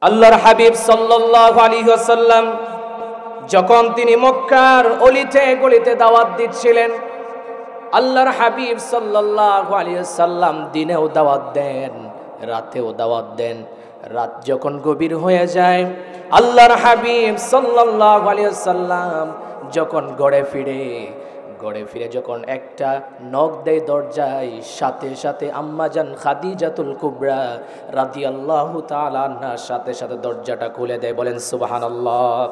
আল্লাহর হাবিব সাল্লাল্লাহু আলাইহি ওয়াসাল্লাম যখন তিনি মক্কার অলিতে গলিতে দাওয়াত দিচ্ছিলেন, আল্লাহর হাবিব সাল্লাল্লাহু আলাইহি ওয়াসাল্লাম দিনেও দাওয়াত দেন, রাতেও দাওয়াত দেন। রাত যখন গভীর হয়ে যায়, আল্লাহর হাবিব সাল্লাল্লাহু আলাইহি ওয়াসাল্লাম যখন গড়ে ফিরে যখন একটা নক দেয় দরজায়, সাথে সাথে আম্মাজান খাদিজাতুল কুবরা রাদিয়াল্লাহু তাআলা আনহার সাথে সাথে দরজাটা খুলে দেয়। বলেন সুবহানাল্লাহ।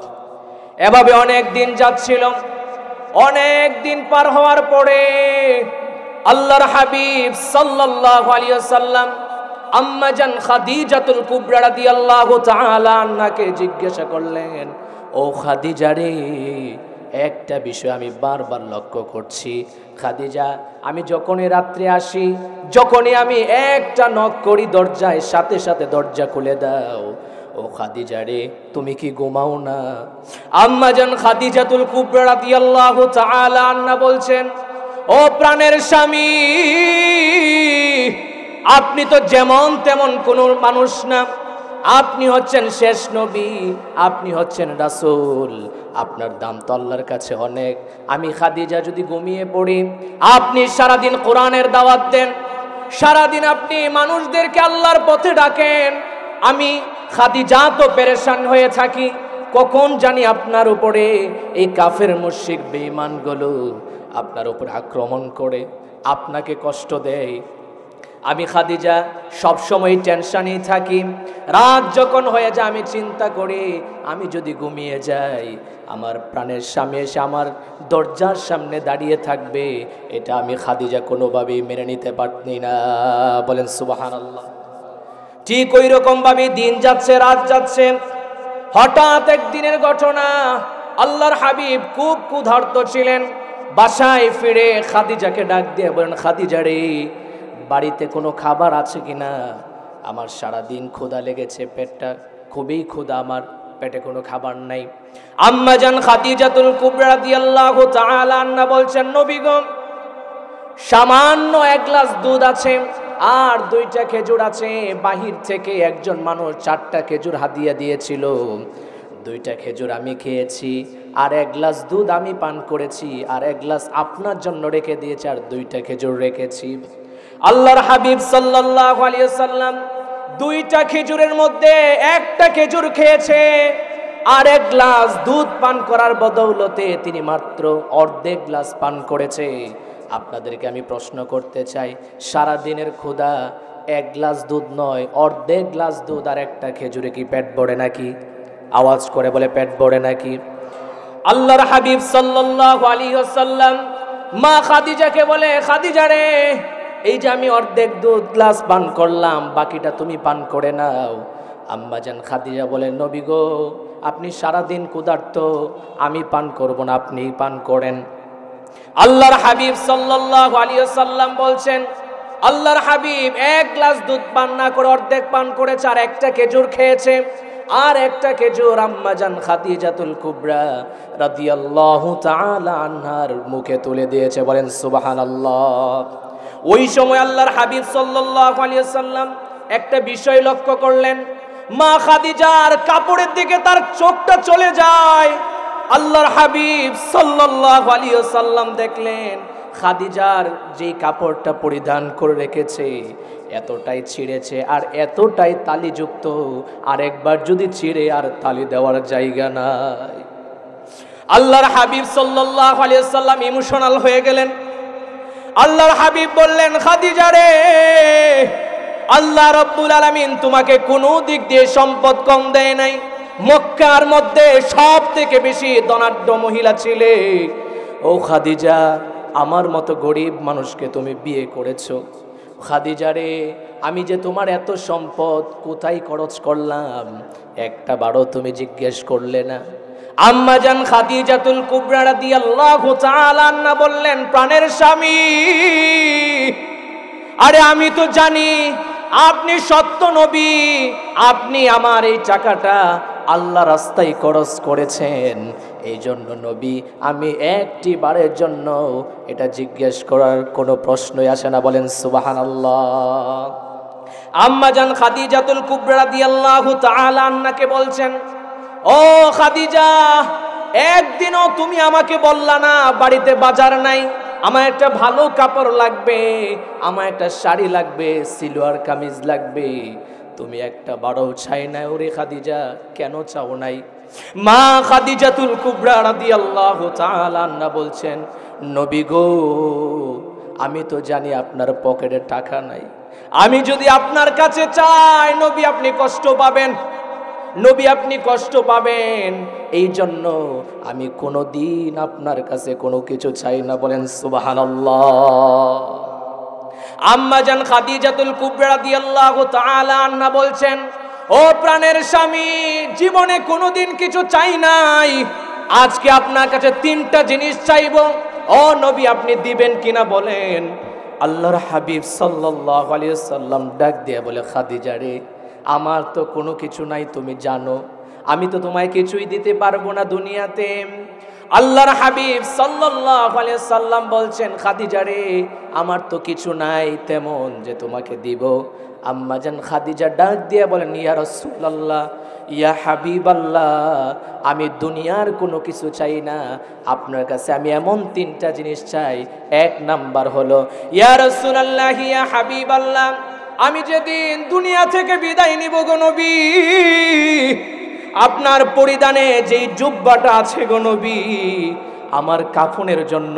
এভাবে অনেক দিন যাচ্ছিল। অনেক দিন পার হওয়ার পরে আল্লাহর হাবিব সাল্লাল্লাহু আলাইহি ওয়াসাল্লাম আম্মাজান খাদিজাতুল কুবরা রাদিয়াল্লাহু তাআলা আনহাকে জিজ্ঞাসা করলেন, ও খাদিজা রে, একটা বিষয় আমি বারবার লক্ষ্য করছি। খাদিজা, আমি যখনই রাত্রে আসি, যখনই আমি একটা নক করি দরজায়, সাথে সাথে দরজা খুলে দাও। ও খাদিজা রে, তুমি কি ঘুমাও না? আম্মাজান খাদিজাতুল কুবরা রাদিয়াল্লাহু তাআলা আনহা বলছেন, ও প্রাণের স্বামী, আপনি তো যেমন তেমন কোন মানুষ না, আপনি হচ্ছেন শেষ নবী, আপনি হচ্ছেন রাসূল, আপনার দাম তো আল্লাহর কাছে অনেক। আমি খাদিজা যদি ঘুমিয়ে পড়ি, আপনি সারাদিন কোরআনের দাওয়াত দেন, সারাদিন আপনি মানুষদেরকে আল্লাহর পথে ডাকেন, আমি খাদিজা তো পেরেশান হয়ে থাকি, কখন জানি আপনার উপরে এই কাফের মুশরিক বেঈমানগুলো আপনার উপর আক্রমণ করে আপনাকে কষ্ট দেয়। আমি খাদিজা সবসময় টেনশনেই থাকি। রাত যখন হয়ে যায় আমি চিন্তা করি, আমি যদি ঘুমিয়ে যাই, আমার প্রাণের স্বামী এসে আমার দরজার সামনে দাঁড়িয়ে থাকবে, এটা আমি খাদিজা কোনোভাবেই মেনে নিতে পারছি না। বলেন সুবহানাল্লাহ। ঠিক ওই রকম ভাবে দিন যাচ্ছে, রাত যাচ্ছে। হঠাৎ একদিনের ঘটনা, আল্লাহর হাবিব খুব ক্ষুধার্ত ছিলেন। বাসায় ফিরে খাদিজাকে ডাক দিয়ে বলেন, খাদিজা রে, বাড়িতে কোনো খাবার আছে কিনা? আমার সারাদিন ক্ষুধা লেগেছে, পেটটা খুবই ক্ষুধা, আমার পেটে কোনো খাবার নাই। আম্মাজান খাদিজাতুল কুবরা রাদিয়াল্লাহু তাআলা আনহা বলছেন, নবী গো, সামান্য এক গ্লাস দুধ আছে আর 2টা খেজুর আছে। বাহির থেকে একজন মানুষ 4টা খেজুর হাদিয়া দিয়েছিল। 2টা খেজুর আমি খেয়েছি, আর 1 গ্লাস দুধ আমি পান করেছি, আর 1 গ্লাস আপনার জন্য রেখে দিয়েছি, আর 2টা খেজুর রেখেছি। আল্লাহর হাবিব সাল্লাল্লাহু আলাইহি ওয়াসাল্লাম 2টা খেজুরের মধ্যে 1টা খেজুর খেয়েছে, আর 1 গ্লাস দুধ পান করার বদৌলতে তিনি মাত্র অর্ধেক গ্লাস পান করেছে। আপনাদেরকে আমি প্রশ্ন করতে চাই, সারা দিনের ক্ষুধা 1 গ্লাস দুধ নয়, অর্ধেক গ্লাস দুধ আর 1টা খেজুরে কি পেট ভরে নাকি? আওয়াজ করে বলে, পেট ভরে নাকি? আল্লাহর হাবিব সাল্লাল্লাহু আলাইহি ওয়াসাল্লাম মা খাদিজাকে বলে, খাদিজা রে, এই যে আমি অর্ধেক দুধ গ্লাস পান করলাম, বাকিটা তুমি পান করে নাও। আম্মাজান খাদিজা বলেন, নবী গো, আপনি সারাদিন ক্ষুধার্ত, আমি পান করব না, আপনি পান করেন। আল্লাহর হাবিব সাল্লাল্লাহু আলাইহি ওয়াসাল্লাম বলছেন, আল্লাহর হাবিব 1 গ্লাস দুধ পান না করে অর্ধেক পান করেছে, আর 1টা খেজুর খেয়েছে, আর 1টা খেজুর আম্মাজান খাদিজাতুল কুবরা রাদিয়াল্লাহু তাআলা আনহার মুখে তুলে দিয়েছে। বলেন সুবহানাল্লাহ। ওই সময় আল্লাহর হাবিব সাল্লাল্লাহু আলাইহি ওয়াসাল্লাম একটা বিষয় লক্ষ্য করলেন, মা খাদিজার কাপড়ের দিকে তার চোখটা চলে যায়। আল্লাহর হাবিব সাল্লাল্লাহু আলাইহি ওয়াসাল্লাম দেখলেন খাদিজার যে কাপড়টা পরিধান করে রেখেছে এতটাই ছিঁড়েছে আর এতটাই তালিযুক্ত, আর একবার যদি ছিঁড়ে আর তালি দেওয়ার জায়গা নাই। আল্লাহর হাবিব সাল্লাল্লাহু আলাইহি ওয়াসাল্লাম ইমোশনাল হয়ে গেলেন। আল্লাহর হাবিব বললেন, খাদিজা রে, আল্লাহ রাব্বুল আলামিন তোমাকে কোনো দিক দিয়ে সম্পদ কম দেয় নাই। মক্কার মধ্যে সব থেকে বেশি ধনাঢ্য মহিলা ছিলে। ও খাদিজা, আমার মতো গরিব মানুষকে তুমি বিয়ে করেছো। খাদিজা রে, আমি যে তোমার এত সম্পদ কোথায় খরচ করলাম, একটা বারও তুমি জিজ্ঞেস করলে না। আম্মাজান খাদিজাতুল কুবরা রাদিয়াল্লাহু তাআলা আনহা বললেন, প্রাণের স্বামী, আরে আমি তো জানি আপনি সত্য নবী, আপনি আমার এই টাকাটা আল্লাহ রাস্তায় খরচ করেছেন, এই জন্য নবী আমি একটি বারের জন্য এটা জিজ্ঞেস করার কোনো প্রশ্নই আসে না। বলেন সুবহানাল্লাহ। আম্মা জান খাদিজাতুল কুবরা রাদিয়াল্লাহু তাআলা আনহাকে বলছেন, ও খাদিজা, একদিনও তুমি আমাকে বললা না বাড়িতে বাজার নাই, আমার একটা ভালো কাপড় লাগবে, আমার একটা শাড়ি লাগবে, সিলোয়ার কামিজ লাগবে, তুমি একটা বারো চাই না। ওরে খাদিজা, কেন চাও নাই? মা খাদিজাতুল কুবরা রাদিয়াল্লাহু তাআলা আনহা বলছেন, নবী গো, আমি তো জানি আপনার পকেটে টাকা নাই, আমি যদি আপনার কাছে চাই নবী আপনি কষ্ট পাবেন, নবী আপনি কষ্ট পাবেন, এই জন্য আমি কোনোদিন আপনার কাছে কোনো কিছু চাই না। বলেন সুবহানাল্লাহ। আম্মা জান খাদিজাতুল কুবরা রাদিয়াল্লাহু তাআলা আনহা বলছেন, ও প্রাণের স্বামী, জীবনে কোনোদিন কিছু চাই নাই, আজকে আপনার কাছে তিনটা জিনিস চাইবো, ও নবী আপনি দিবেন কিনা বলেন। আল্লাহর হাবিব সাল্লাল্লাহু আলাইহি ওয়াসাল্লাম ডাক দিয়ে বলে, খাদিজা রে, আমার তো কোনো কিছু নাই, তুমি জানো আমি তো তোমায় কিছুই দিতে পারবো না দুনিয়াতে। আল্লাহর হাবিব সাল্লাল্লাহু আলাইহি ওয়াসাল্লাম বলছেন, খাদিজা রে, আমার তো কিছু নাই তেমন যে তোমাকে দিব। আম্মা জান খাদিজা ডাক দিয়ে বলেন, ইয়া রাসূলুল্লাহ, ইয়া হাবিবাল্লাহ, আমি দুনিয়ার কোনো কিছু চাই না, আপনার কাছে আমি এমন তিনটা জিনিস চাই। এক নাম্বার হলো, ইয়া রাসূলুল্লাহ, ইয়া হাবিবাল্লাহ, আমি যেদিন দুনিয়া থেকে বিদায় নিব গো নবী, আপনার পরিধানে যেই জুব্বাটা আছে গো নবী, আমার কাফনের জন্য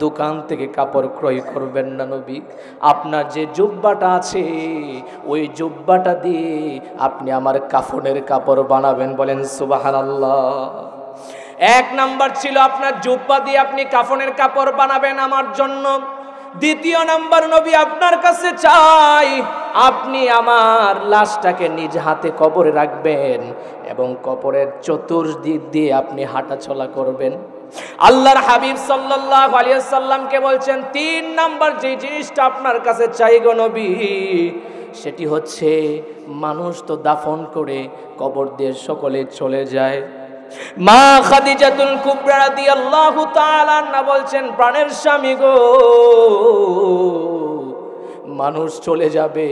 দোকান থেকে কাপড় ক্রয় করবেন না নবী, আপনার যে জুব্বাটা আছে ওই জুব্বাটা দিয়ে আপনি আমার কাফনের কাপড় বানাবেন। বলেন সুবহানাল্লাহ। এক নাম্বার ছিল আপনার জুব্বা দিয়ে আপনি কাফনের কাপড় বানাবেন আমার জন্য। দ্বিতীয় নাম্বার, নবী আপনার কাছে চাই আপনি আমার লাশটাকে নিজ হাতে কবরে রাখবেন এবং কবরের চতুর্দিক দিয়ে আপনি হাঁটাচলা করবেন। আল্লাহর হাবিব সাল্লাল্লাহু আলাইহি ওয়াসাল্লামকে বলছেন, তিন নাম্বার যে জিনিসটা আপনার কাছে চাই গো নবী, সেটি হচ্ছে, মানুষ তো দাফন করে কবর দিয়ে সকলে চলে যায়। মা খাদিজাতুল কুবরা রাদিয়াল্লাহু তাআলা আনহা বলছেন, প্রাণের স্বামী গো, মানুষ চলে যাবে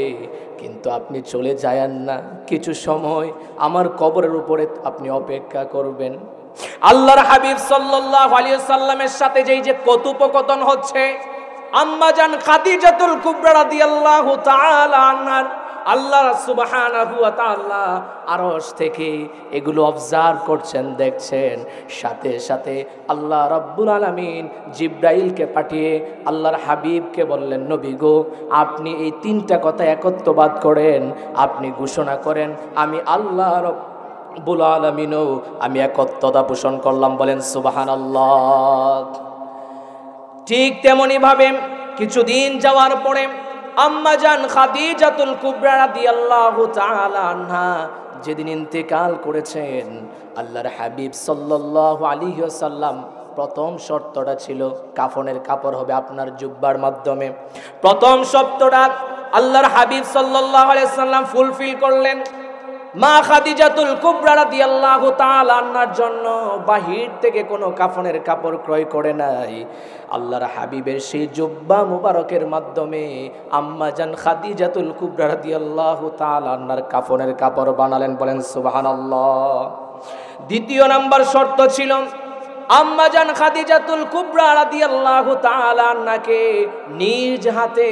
কিন্তু আপনি চলে যায়েন না, কিছু সময় আমার কবরের উপরে আপনি অপেক্ষা করবেন। আল্লাহর হাবিব সাল্লাল্লাহু আলাইহি ওয়াসাল্লামের সাথে যেই যে কথোপকথন হচ্ছে, আম্মা জান খাদিজাতুল কুবরা রাদিয়াল্লাহু তাআলা আনহার আল্লাহ সুবহানাহু ওয়া তাআলা আরশ থেকে এগুলো অবজার্ভ করছেন, দেখছেন। সাথে সাথে আল্লাহ রাব্বুল আলামিন জিবরাইলকে পাঠিয়ে আল্লাহর হাবিবকে বললেন, নবী গো, আপনি এই তিনটা কথা একত্রবাদ করেন, আপনি ঘোষণা করেন, আমি আল্লাহ রাব্বুল আলামিনও আমি একত্রতা পোষণ করলাম। বলেন সুবহানাল্লাহ। ঠিক তেমনি ভাবে কিছুদিন যাওয়ার পরে আম্মা জান খাদিজাতুল কুবরা রাদিয়াল্লাহু তাআলা আনহা যেদিন ইন্তেকাল করেছেন, আল্লাহর হাবিব সাল্লাল্লাহু আলাইহি ওয়াসাল্লাম প্রথম শর্তটা ছিল কাফনের কাপড় হবে আপনার জুব্বার মাধ্যমে। প্রথম শর্তটা আল্লাহর হাবিব সাল্লাল্লাহু আলাইহি ওয়াসাল্লাম ফুলফিল করলেন। মা খাদিজাতুল কুবরা রাদিয়াল্লাহু তাআলা আনহার জন্য বাহির থেকে কোনো কাফনের কাপড় ক্রয় করে নাই, আল্লাহর হাবিবের সেই জুব্বা মুবারকের মাধ্যমে আম্মা জান খাদিজাতুল কুবরা রাদিয়াল্লাহু তাআলা আনহার কাফনের কাপড় বানালেন। বলেন সুবহানাল্লাহ। দ্বিতীয় নাম্বার শর্ত ছিল, আম্মা জান খাদিজাতুল কুবরা রাদিয়াল্লাহু তাআলা আনহাকে নিজ হাতে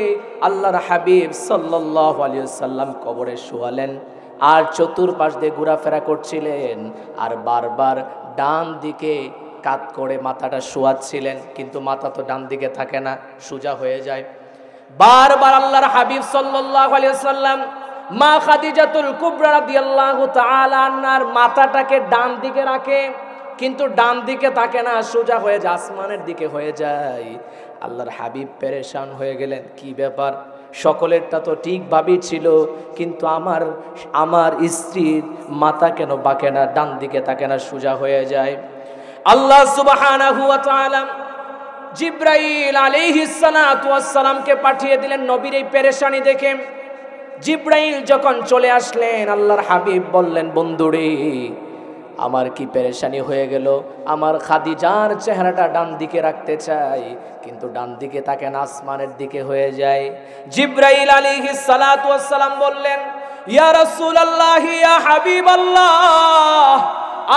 আল্লাহর হাবিব সাল্লাল্লাহু আলাইহি ওয়াসাল্লাম কবরে শোয়ালেন, আর চতুর্পাশ দিয়ে ঘোরাফেরা করছিলেন, আর বারবার ডান দিকে কাত করে মাথাটা শোয়াচ্ছিলেন, কিন্তু মাথা তো ডান দিকে থাকে না, সোজা হয়ে যায়। বারবার আল্লাহর হাবিব সাল্লাল্লাহু আলাইহি ওয়াসাল্লাম মা খাদিজাতুল কুবরা রাদিয়াল্লাহু তাআলা আনহার মাথাটাকে ডান দিকে রাখে, কিন্তু ডান দিকে থাকে না, সোজা হয়ে যায়, আসমানের দিকে হয়ে যায়। আল্লাহর হাবিব পেরেশান হয়ে গেলেন, কি ব্যাপার, সকলেরটা তো ঠিকভাবেই ছিল, কিন্তু আমার স্ত্রীর মাথা কেন বাঁকে না, ডান দিকে থাকে না, সোজা হয়ে যায়। আল্লাহ সুবহানাহু ওয়া তাআলা জিবরাইল আলাইহিস সালাতু ওয়াস সালামকে পাঠিয়ে দিলেন নবীর এই পেরেশানি দেখে। জিবরাইল যখন চলে আসলেন, আল্লাহর হাবিব বললেন, বন্ধুরে, আমার কি পেরেশানি হয়ে গেল, আমার খাদিজার চেহারাটা ডান দিকে রাখতে চাই, কিন্তু ডান দিকে তাকে না, আসমানের দিকে হয়ে যায়। জিবরাইল আলাইহিস সালাতু ওয়াস সালাম বললেন, ইয়া রাসূলুল্লাহ, ইয়া হাবিবাল্লাহ,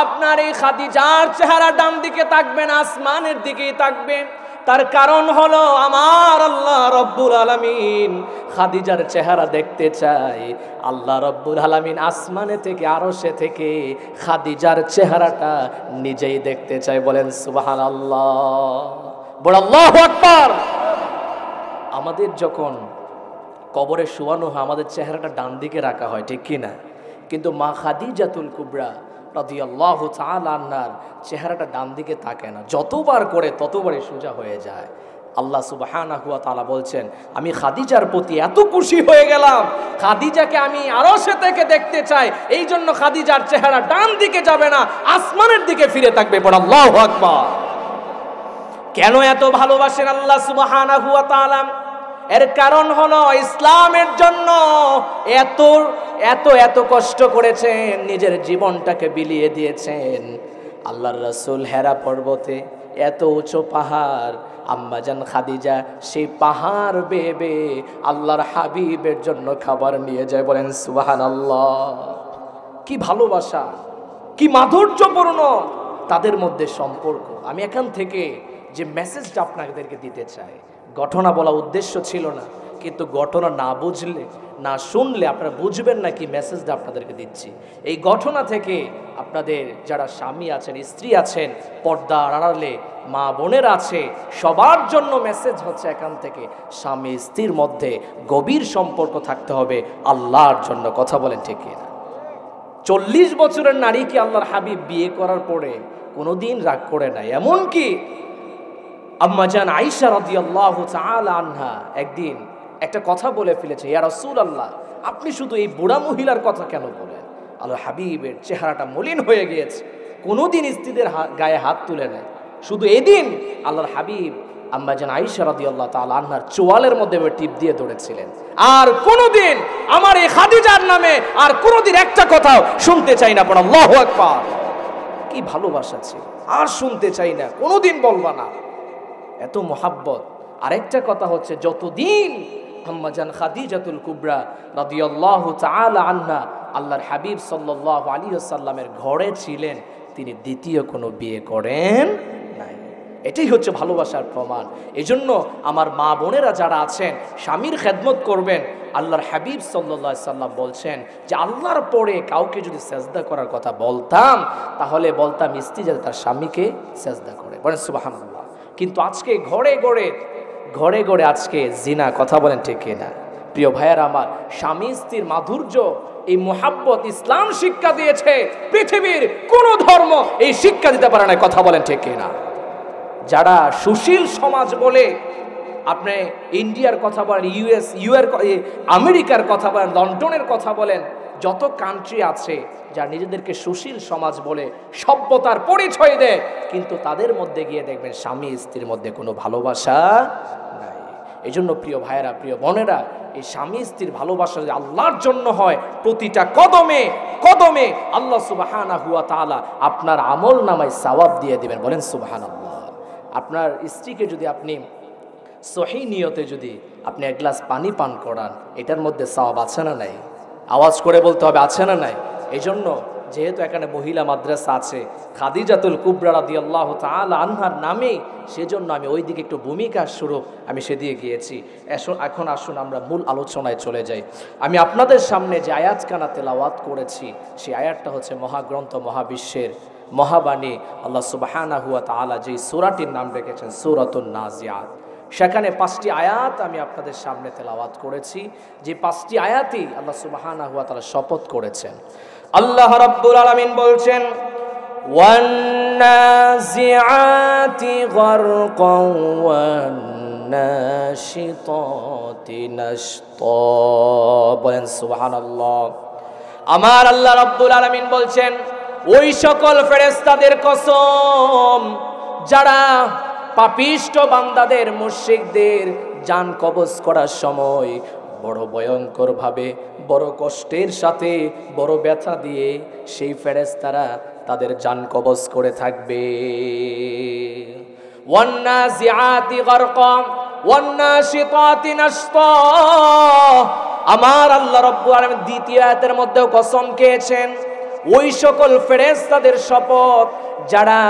আপনার এই খাদিজার চেহারা ডান দিকে থাকবে না, আসমানের দিকেই থাকবে। তার কারণ হলো আমার আল্লাহ রব্বুল আলামিন খাদিজার চেহারা দেখতে চাই। আল্লাহ রব্বুল আলামিন আসমানে থেকে, আরশে থেকে খাদিজার চেহারাটা নিজেই দেখতে চাই। বলেন সুবহানাল্লাহ, বড় আল্লাহু আকবার। আমাদের যখন কবরে শোয়ানো হয়, আমাদের চেহারাটা ডান দিকে রাখা হয়, ঠিক কি না? কিন্তু মা খাদিজাতুল কুবরা রাদিয়াল্লাহু তাআলা আনহার চেহারাটা ডান দিকে থাকে না, যতবার করে ততবারই সোজা হয়ে যায়। আল্লাহ সুবহানাহু ওয়া তাআলা বলছেন, আমি খাদিজার প্রতি এত খুশি হয়ে গেলাম, খাদিজাকে আমি আরশে থেকে দেখতে চাই, এই জন্য খাদিজার চেহারা ডান দিকে যাবে না, আসমানের দিকে ফিরে থাকবে। পড় আল্লাহু আকবার। কেন এত ভালোবাসেন আল্লাহ সুবহানাহু ওয়া তাআলা? এর কারণ হলো ইসলামের জন্য এত এত এত কষ্ট করেছেন, নিজের জীবনটাকে বিলিয়ে দিয়েছেন। আল্লাহর রাসূল হেরা পর্বতে, এত উঁচু পাহাড়, আম্মাজান খাদিজা সেই পাহাড় বেয়ে বেয়ে আল্লাহর হাবিবের জন্য খাবার নিয়ে যায়। বলেন সুবহানাল্লাহ। কি ভালোবাসা, কি মাধুর্যপূর্ণ তাদের মধ্যে সম্পর্ক। আমি এখান থেকে যে মেসেজটা আপনাদেরকে দিতে চাই, ঘটনা বলা উদ্দেশ্য ছিল না, কিন্তু ঘটনা না বুঝলে, না শুনলে আপনারা বুঝবেন না কি মেসেজটা আপনাদেরকে দিচ্ছি। এই ঘটনা থেকে আপনাদের যারা স্বামী আছেন, স্ত্রী আছেন, পর্দার আড়ালে মা বোনের আছে, সবার জন্য মেসেজ হচ্ছে এখান থেকে, স্বামী স্ত্রীর মধ্যে গভীর সম্পর্ক থাকতে হবে আল্লাহর জন্য। কথা বলেন ঠিক কিনা? 40 বছরের নারীকে আল্লাহর হাবিব বিয়ে করার পরে কোনোদিন রাগ করে নাই। এমনকি আম্মাজান আয়েশা রাদিয়াল্লাহু তাআলা আনহা একদিন একটা কথা বলে ফেলেছে, ইয়া রাসূলুল্লাহ, আপনি শুধু এই বুড়া মহিলার কথা কেন বলেন? আল্লাহর হাবিবের চেহারাটা মলিন হয়ে গিয়েছে, কোনোদিন স্ত্রীদের গায়ে হাত তুলে নেয়। শুধু এদিন আল্লাহর হাবিব আম্মাজান আয়েশা রাদিয়াল্লাহু তাআলা আনহার চোয়ালের মধ্যে টিপ দিয়ে ধরেছিলেন। আর কোনোদিন আমার এই খাদিজার নামে আর কোনোদিন একটা কথাও শুনতে চাই না। পড়ো আল্লাহু আকবার। কি ভালোবাসা ছিল, আর শুনতে চাই না, কোনোদিন বলবা না, এত মোহাব্বত। আরেকটা কথা হচ্ছে, যতদিন আম্মাজান খাদিজাতুল কুবরা রাদিয়াল্লাহু তাআলা আনহা আল্লাহর হাবিব সাল্লাল্লাহু আলাইহি ওয়াসাল্লামের ঘরে ছিলেন, তিনি দ্বিতীয় কোনো বিয়ে করেন নাই। এটাই হচ্ছে ভালোবাসার প্রমাণ। এজন্য আমার মা বোনেরা যারা আছেন, স্বামীর খেদমত করবেন। আল্লাহর হাবিব সাল্লাল্লাহু আলাইহি ওয়াসাল্লাম বলছেন যে আল্লাহর পরে কাউকে যদি সেজদা করার কথা বলতাম, তাহলে বলতাম স্ত্রী যাতে তার স্বামীকে সেজদা করে। বলেন সুবহানাল্লাহ। কিন্তু আজকে ঘরে ঘরে আজকে জিনা। কথা বলেন ঠিক কিনা? প্রিয় ভাইয়েরা আমার, স্বামী স্ত্রীর মাধুর্য, এই মোহাব্বত ইসলাম শিক্ষা দিয়েছে, পৃথিবীর কোন ধর্ম এই শিক্ষা দিতে পারে না। কথা বলেন ঠিক কিনা? যারা সুশীল সমাজ বলে আপনি ইন্ডিয়ার কথা বলেন, আমেরিকার কথা বলেন, লন্ডনের কথা বলেন, যত কান্ট্রি আছে যা নিজেদেরকে সুশীল সমাজ বলে সভ্যতার পরিচয় দেয়, কিন্তু তাদের মধ্যে গিয়ে দেখবেন স্বামী স্ত্রীর মধ্যে কোনো ভালোবাসা নাই। এই জন্য প্রিয় ভাইয়েরা, প্রিয় বোনেরা, এই স্বামী স্ত্রীর ভালোবাসা যদি আল্লাহর জন্য হয়, প্রতিটা কদমে কদমে আল্লাহ সুবহানাহু ওয়া তাআলা আপনার আমল নামায় সওয়াব দিয়ে দিবেন। বলেন সুবহানাল্লাহ। আপনার স্ত্রীকে যদি আপনি সহি নিয়তে যদি আপনি এক গ্লাস পানি পান করান, এটার মধ্যে সওয়াব আছে না নাই? আওয়াজ করে বলতে হবে, আছে না নাই? এই জন্য যেহেতু এখানে মহিলা মাদ্রাসা আছে, খাদিজাতুল কুবরা রাদিয়াল্লাহু তাআলা আনহার নামে, সেজন্য আমি ওই দিকে একটু ভূমিকা স্বরূপ আমি সেদিকে গিয়েছি। এখন আসুন আমরা মূল আলোচনায় চলে যাই। আমি আপনাদের সামনে যে আয়াতখানা তেলাওয়াত করেছি, সেই আয়াতটা হচ্ছে মহাগ্রন্থ, মহাবিশ্বের মহাবাণী আল্লাহ সুবহানাহু ওয়া তাআলা যেই সূরাটির নাম রেখেছেন সূরাতুন নাজিআত। সেখানে 5টি আয়াত আমি আপনাদের সামনে তেলাওয়াত করেছি, যে 5টি আয়াতই আল্লাহ সুবহানাহু ওয়া তাআলা শপথ করেছেন। আল্লাহ রাব্বুল আলামিন বলছেন, ওয়ান নাজিআতি গারকান ওয়ান নাশিতাতি নাশতা। বলেন সুবহানাল্লাহ। আমার আল্লাহ রাব্বুল আলামিন বলছেন, ওই সকল ফেরেশতাদের কসম যারা পাপিষ্ট বান্দাদের, মুশরিকদের জান কবজ করার সময় বড় ভয়ঙ্কর ভাবে, বড় কষ্টের সাথে, বড় ব্যথা দিয়ে সেই ফেরেশতারা তাদের জান কবজ করে থাকবে। ওয়ান্নাজিআতি গারকা ওয়ান্নাশিতাতি নাশতা। আমার আল্লাহ রাব্বুল আলামিন দ্বিতীয় আয়াতের মধ্যেও কসম খেয়েছেন ওই সকল ফেরেশতাদের শপথ যারা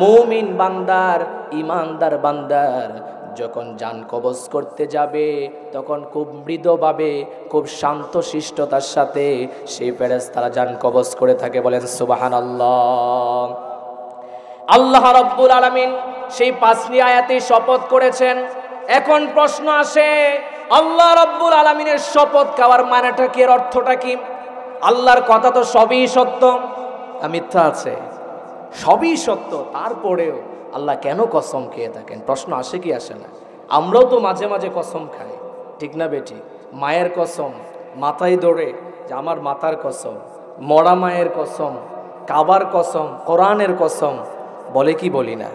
মুমিন বান্দার, ঈমানদার বান্দার যখন জান কবজ করতে যাবে তখন খুব মৃদুভাবে, খুব শান্তশিষ্টতার সাথে সেই ফেরেশতারা জান কবজ করে থাকে। বলেন সুবহানাল্লাহ। আল্লাহ রাব্বুল আলামিন সেই 5টি আয়াতে শপথ করেছেন। এখন প্রশ্ন আসে, আল্লাহ রাব্বুল আলামিনের শপথ খাওয়ার মানেটা কি, এর অর্থটা কি? আল্লাহর কথা তো সবই সত্য, মিথ্যা আছে? সবই সত্য, তারপরেও আল্লাহ কেন কসম খেয়ে থাকেন? প্রশ্ন আসে কি আসে না? আমরাও তো মাঝে মাঝে কসম খাই, ঠিক না বেটি? মায়ের কসম মাথায় দৌড়ে যে আমার মাতার কসম, মরা মায়ের কসম, কাবার কসম, কোরআনের কসম, বলে কি বলি না?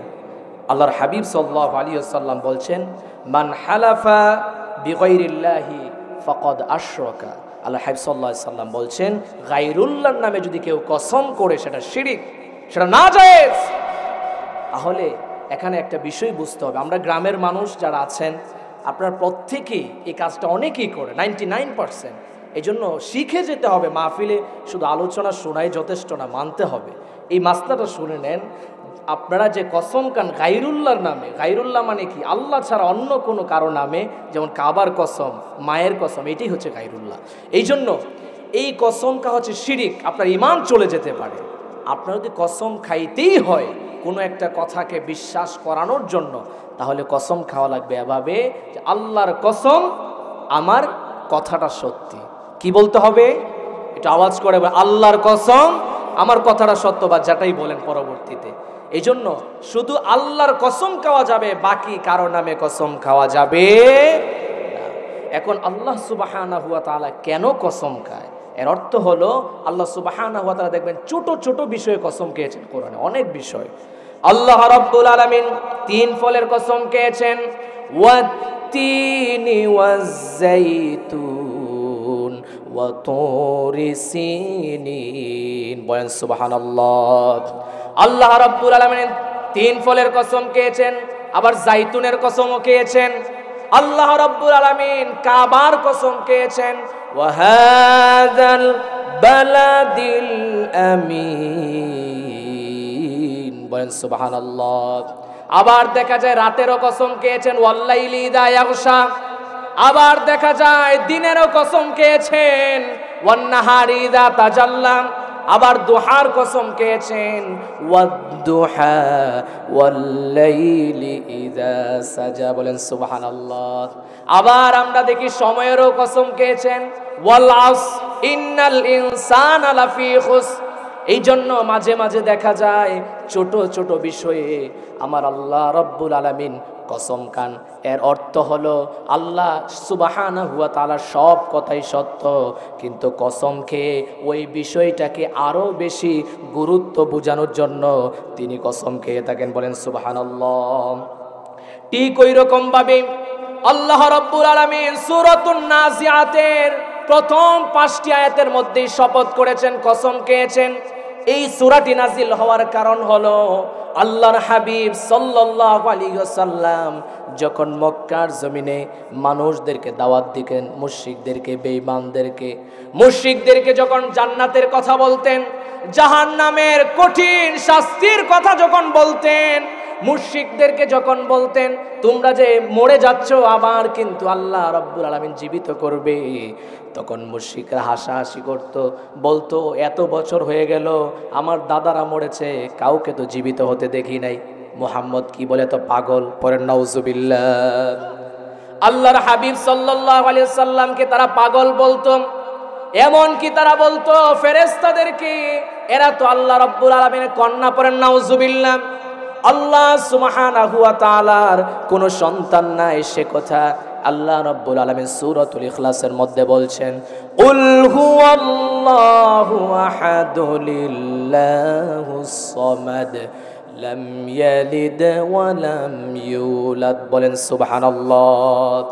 আল্লাহর হাবিব সাল্লাল্লাহু আলাইহি ওয়াসাল্লাম বলছেন, মান হালাফা বিগাইরিল্লাহি ফাকাদ আশরাকা। আল্লাহ হাবিব সাল্লাল্লাহু আলাইহি ওয়াসাল্লাম বলছেন, গায়রুল্লাহর নামে যদি কেউ কসম করে সেটা শিরক, সেটা নাজায়েজ। তাহলে এখানে একটা বিষয় বুঝতে হবে, আমরা গ্রামের মানুষ যারা আছেন আপনারা প্রত্যেকেই এই কাজটা অনেকেই করে, 99%। এই জন্য শিখে যেতে হবে। মাহফিলে শুধু আলোচনা শোনাই যথেষ্ট না, মানতে হবে। এই মাসলাটা শুনে নেন, আপনারা যে কসম খান গায়রুল্লাহর নামে, গায়রুল্লাহ মানে কি? আল্লাহ ছাড়া অন্য কোনো কারো নামে, যেমন কাবার কসম, মায়ের কসম, এটাই হচ্ছে গায়রুল্লাহ। এই জন্য এই কসম খাওয়া হচ্ছে শিরিক, আপনার ঈমান চলে যেতে পারে। আপনার যদি কসম খাইতেই হয় কোনো একটা কথাকে বিশ্বাস করানোর জন্য, তাহলে কসম খাওয়া লাগবে এভাবে যে আল্লাহর কসম আমার কথাটা সত্যি। কি বলতে হবে? এটা আওয়াজ করে আল্লাহর কসম আমার কথাটা সত্য, বা যেটাই বলেন পরবর্তীতে। এই জন্য শুধু আল্লাহর কসম খাওয়া যাবে, বাকি কারো নামে কসম খাওয়া যাবে না। এখন আল্লাহ সুবহানাহু ওয়া তাআলা কেন কসম খায়? এর অর্থ হলো আল্লাহ সুবহানাহু ওয়া তাআলা দেখবেন ছোট ছোট বিষয়ে কসম খেয়েছেন কোরআনে, অনেক বিষয়। আল্লাহ রাব্বুল আলামিন 3 ফলের কসম খেয়েছেন, ওয়াত-তিনি ওয়াজ-যাইতুন ওয়া তুরি সিনিন। বলেন সুবহানাল্লাহ। আল্লাহ রাব্বুল আলামিন 3 ফলের কসম খেয়েছেন, আবার জাইতুনের কসমও খেয়েছেন। আল্লাহ রাব্বুল আলামিন কাবার কসম খেয়েছেন, ওয়া হাযাল বালাদিল আমিন। বলেন সুবহানাল্লাহ। আবার দেখা যায় রাতেরও কসম খেয়েছেন, ওয়াল্লাইলি ইযা ইয়াগশা। আবার দেখা যায় দিনেরও কসম খেয়েছেন, ওয়ান-নাহারি ইযা তাজাল্লা। আবার দুহার কসম খেয়েছেন, ওয়াদ-দুহা ওয়াল-লাইলি ইযা সাজা। বলেন সুবহানাল্লাহ। আবার আমরা দেখি সময়েরও কসম খেয়েছেন, ওয়াল আসর ইন্নাল ইনসানা লাফি খুসর। এই জন্য মাঝে মাঝে দেখা যায় ছোট ছোট বিষয়ে আমার আল্লাহ রাব্বুল আলামিন কসম খান। এর অর্থ হলো আল্লাহ সুবহানাহু ওয়া তাআলা সব কথাই সত্য, কিন্তু কসম খেয়ে ওই বিষয়টাকে আরো বেশি গুরুত্ব বোঝানোর জন্য তিনি কসম খেয়ে থাকেন। বলেন সুবহানাল্লাহ। ঠিক ওই রকম ভাবে আল্লাহ রাব্বুল আলামিন সূরাতুন নাজিআতের প্রথম 5টি আয়াতের মধ্যে শপথ করেছেন, কসম খেয়েছেন। এই সূরাটি নাজিল হওয়ার কারণ হলো আল্লাহর হাবিব সাল্লাল্লাহু আলাইহি ওয়াসাল্লাম যখন মক্কার জমিনে মানুষদেরকে দাওয়াত দিতেন, মুশরিকদেরকে, মুশরিকদেরকে যখন জান্নাতের কথা বলতেন, জাহান্নামের কঠিন শাস্তির কথা যখন বলতেন, মুশরিকদেরকে যখন বলতেন তোমরা যে মরে যাচ্ছ আবার কিন্তু আল্লাহ রাব্বুল আলামিন জীবিত করবে, তখন মুশরিকরা হাসাহাসি করত, বলতো এত বছর হয়ে গেল আমার দাদারা মরেছে, কাউকে তো জীবিত হতে দেখি নাই, মুহাম্মদ কি বলে তো পাগল। পরের নাউজুবিল্লাহ। আল্লাহর হাবিব সাল্লাল্লাহু আলাইহি সাল্লামকে তারা পাগল বলতো, এমন কি তারা বলতো ফেরেশতাদেরকে এরা তো আল্লাহ রাব্বুল আলামিনের কন্যা। পরের নাউজুবিল্লাহ। আল্লাহ সুবহানাহু ওয়া তাআলার কোনো সন্তান নাই, সে কথা আল্লাহ রাব্বুল আলামিন সূরাতুল ইখলাসের মধ্যে বলছেন, কুল হুয়াল্লাহু আহাদু লিল্লাহুস সামাদ লাম ইয়ালিদ ওয়া লাম ইউলাদ। বলেন সুবহানাল্লাহ।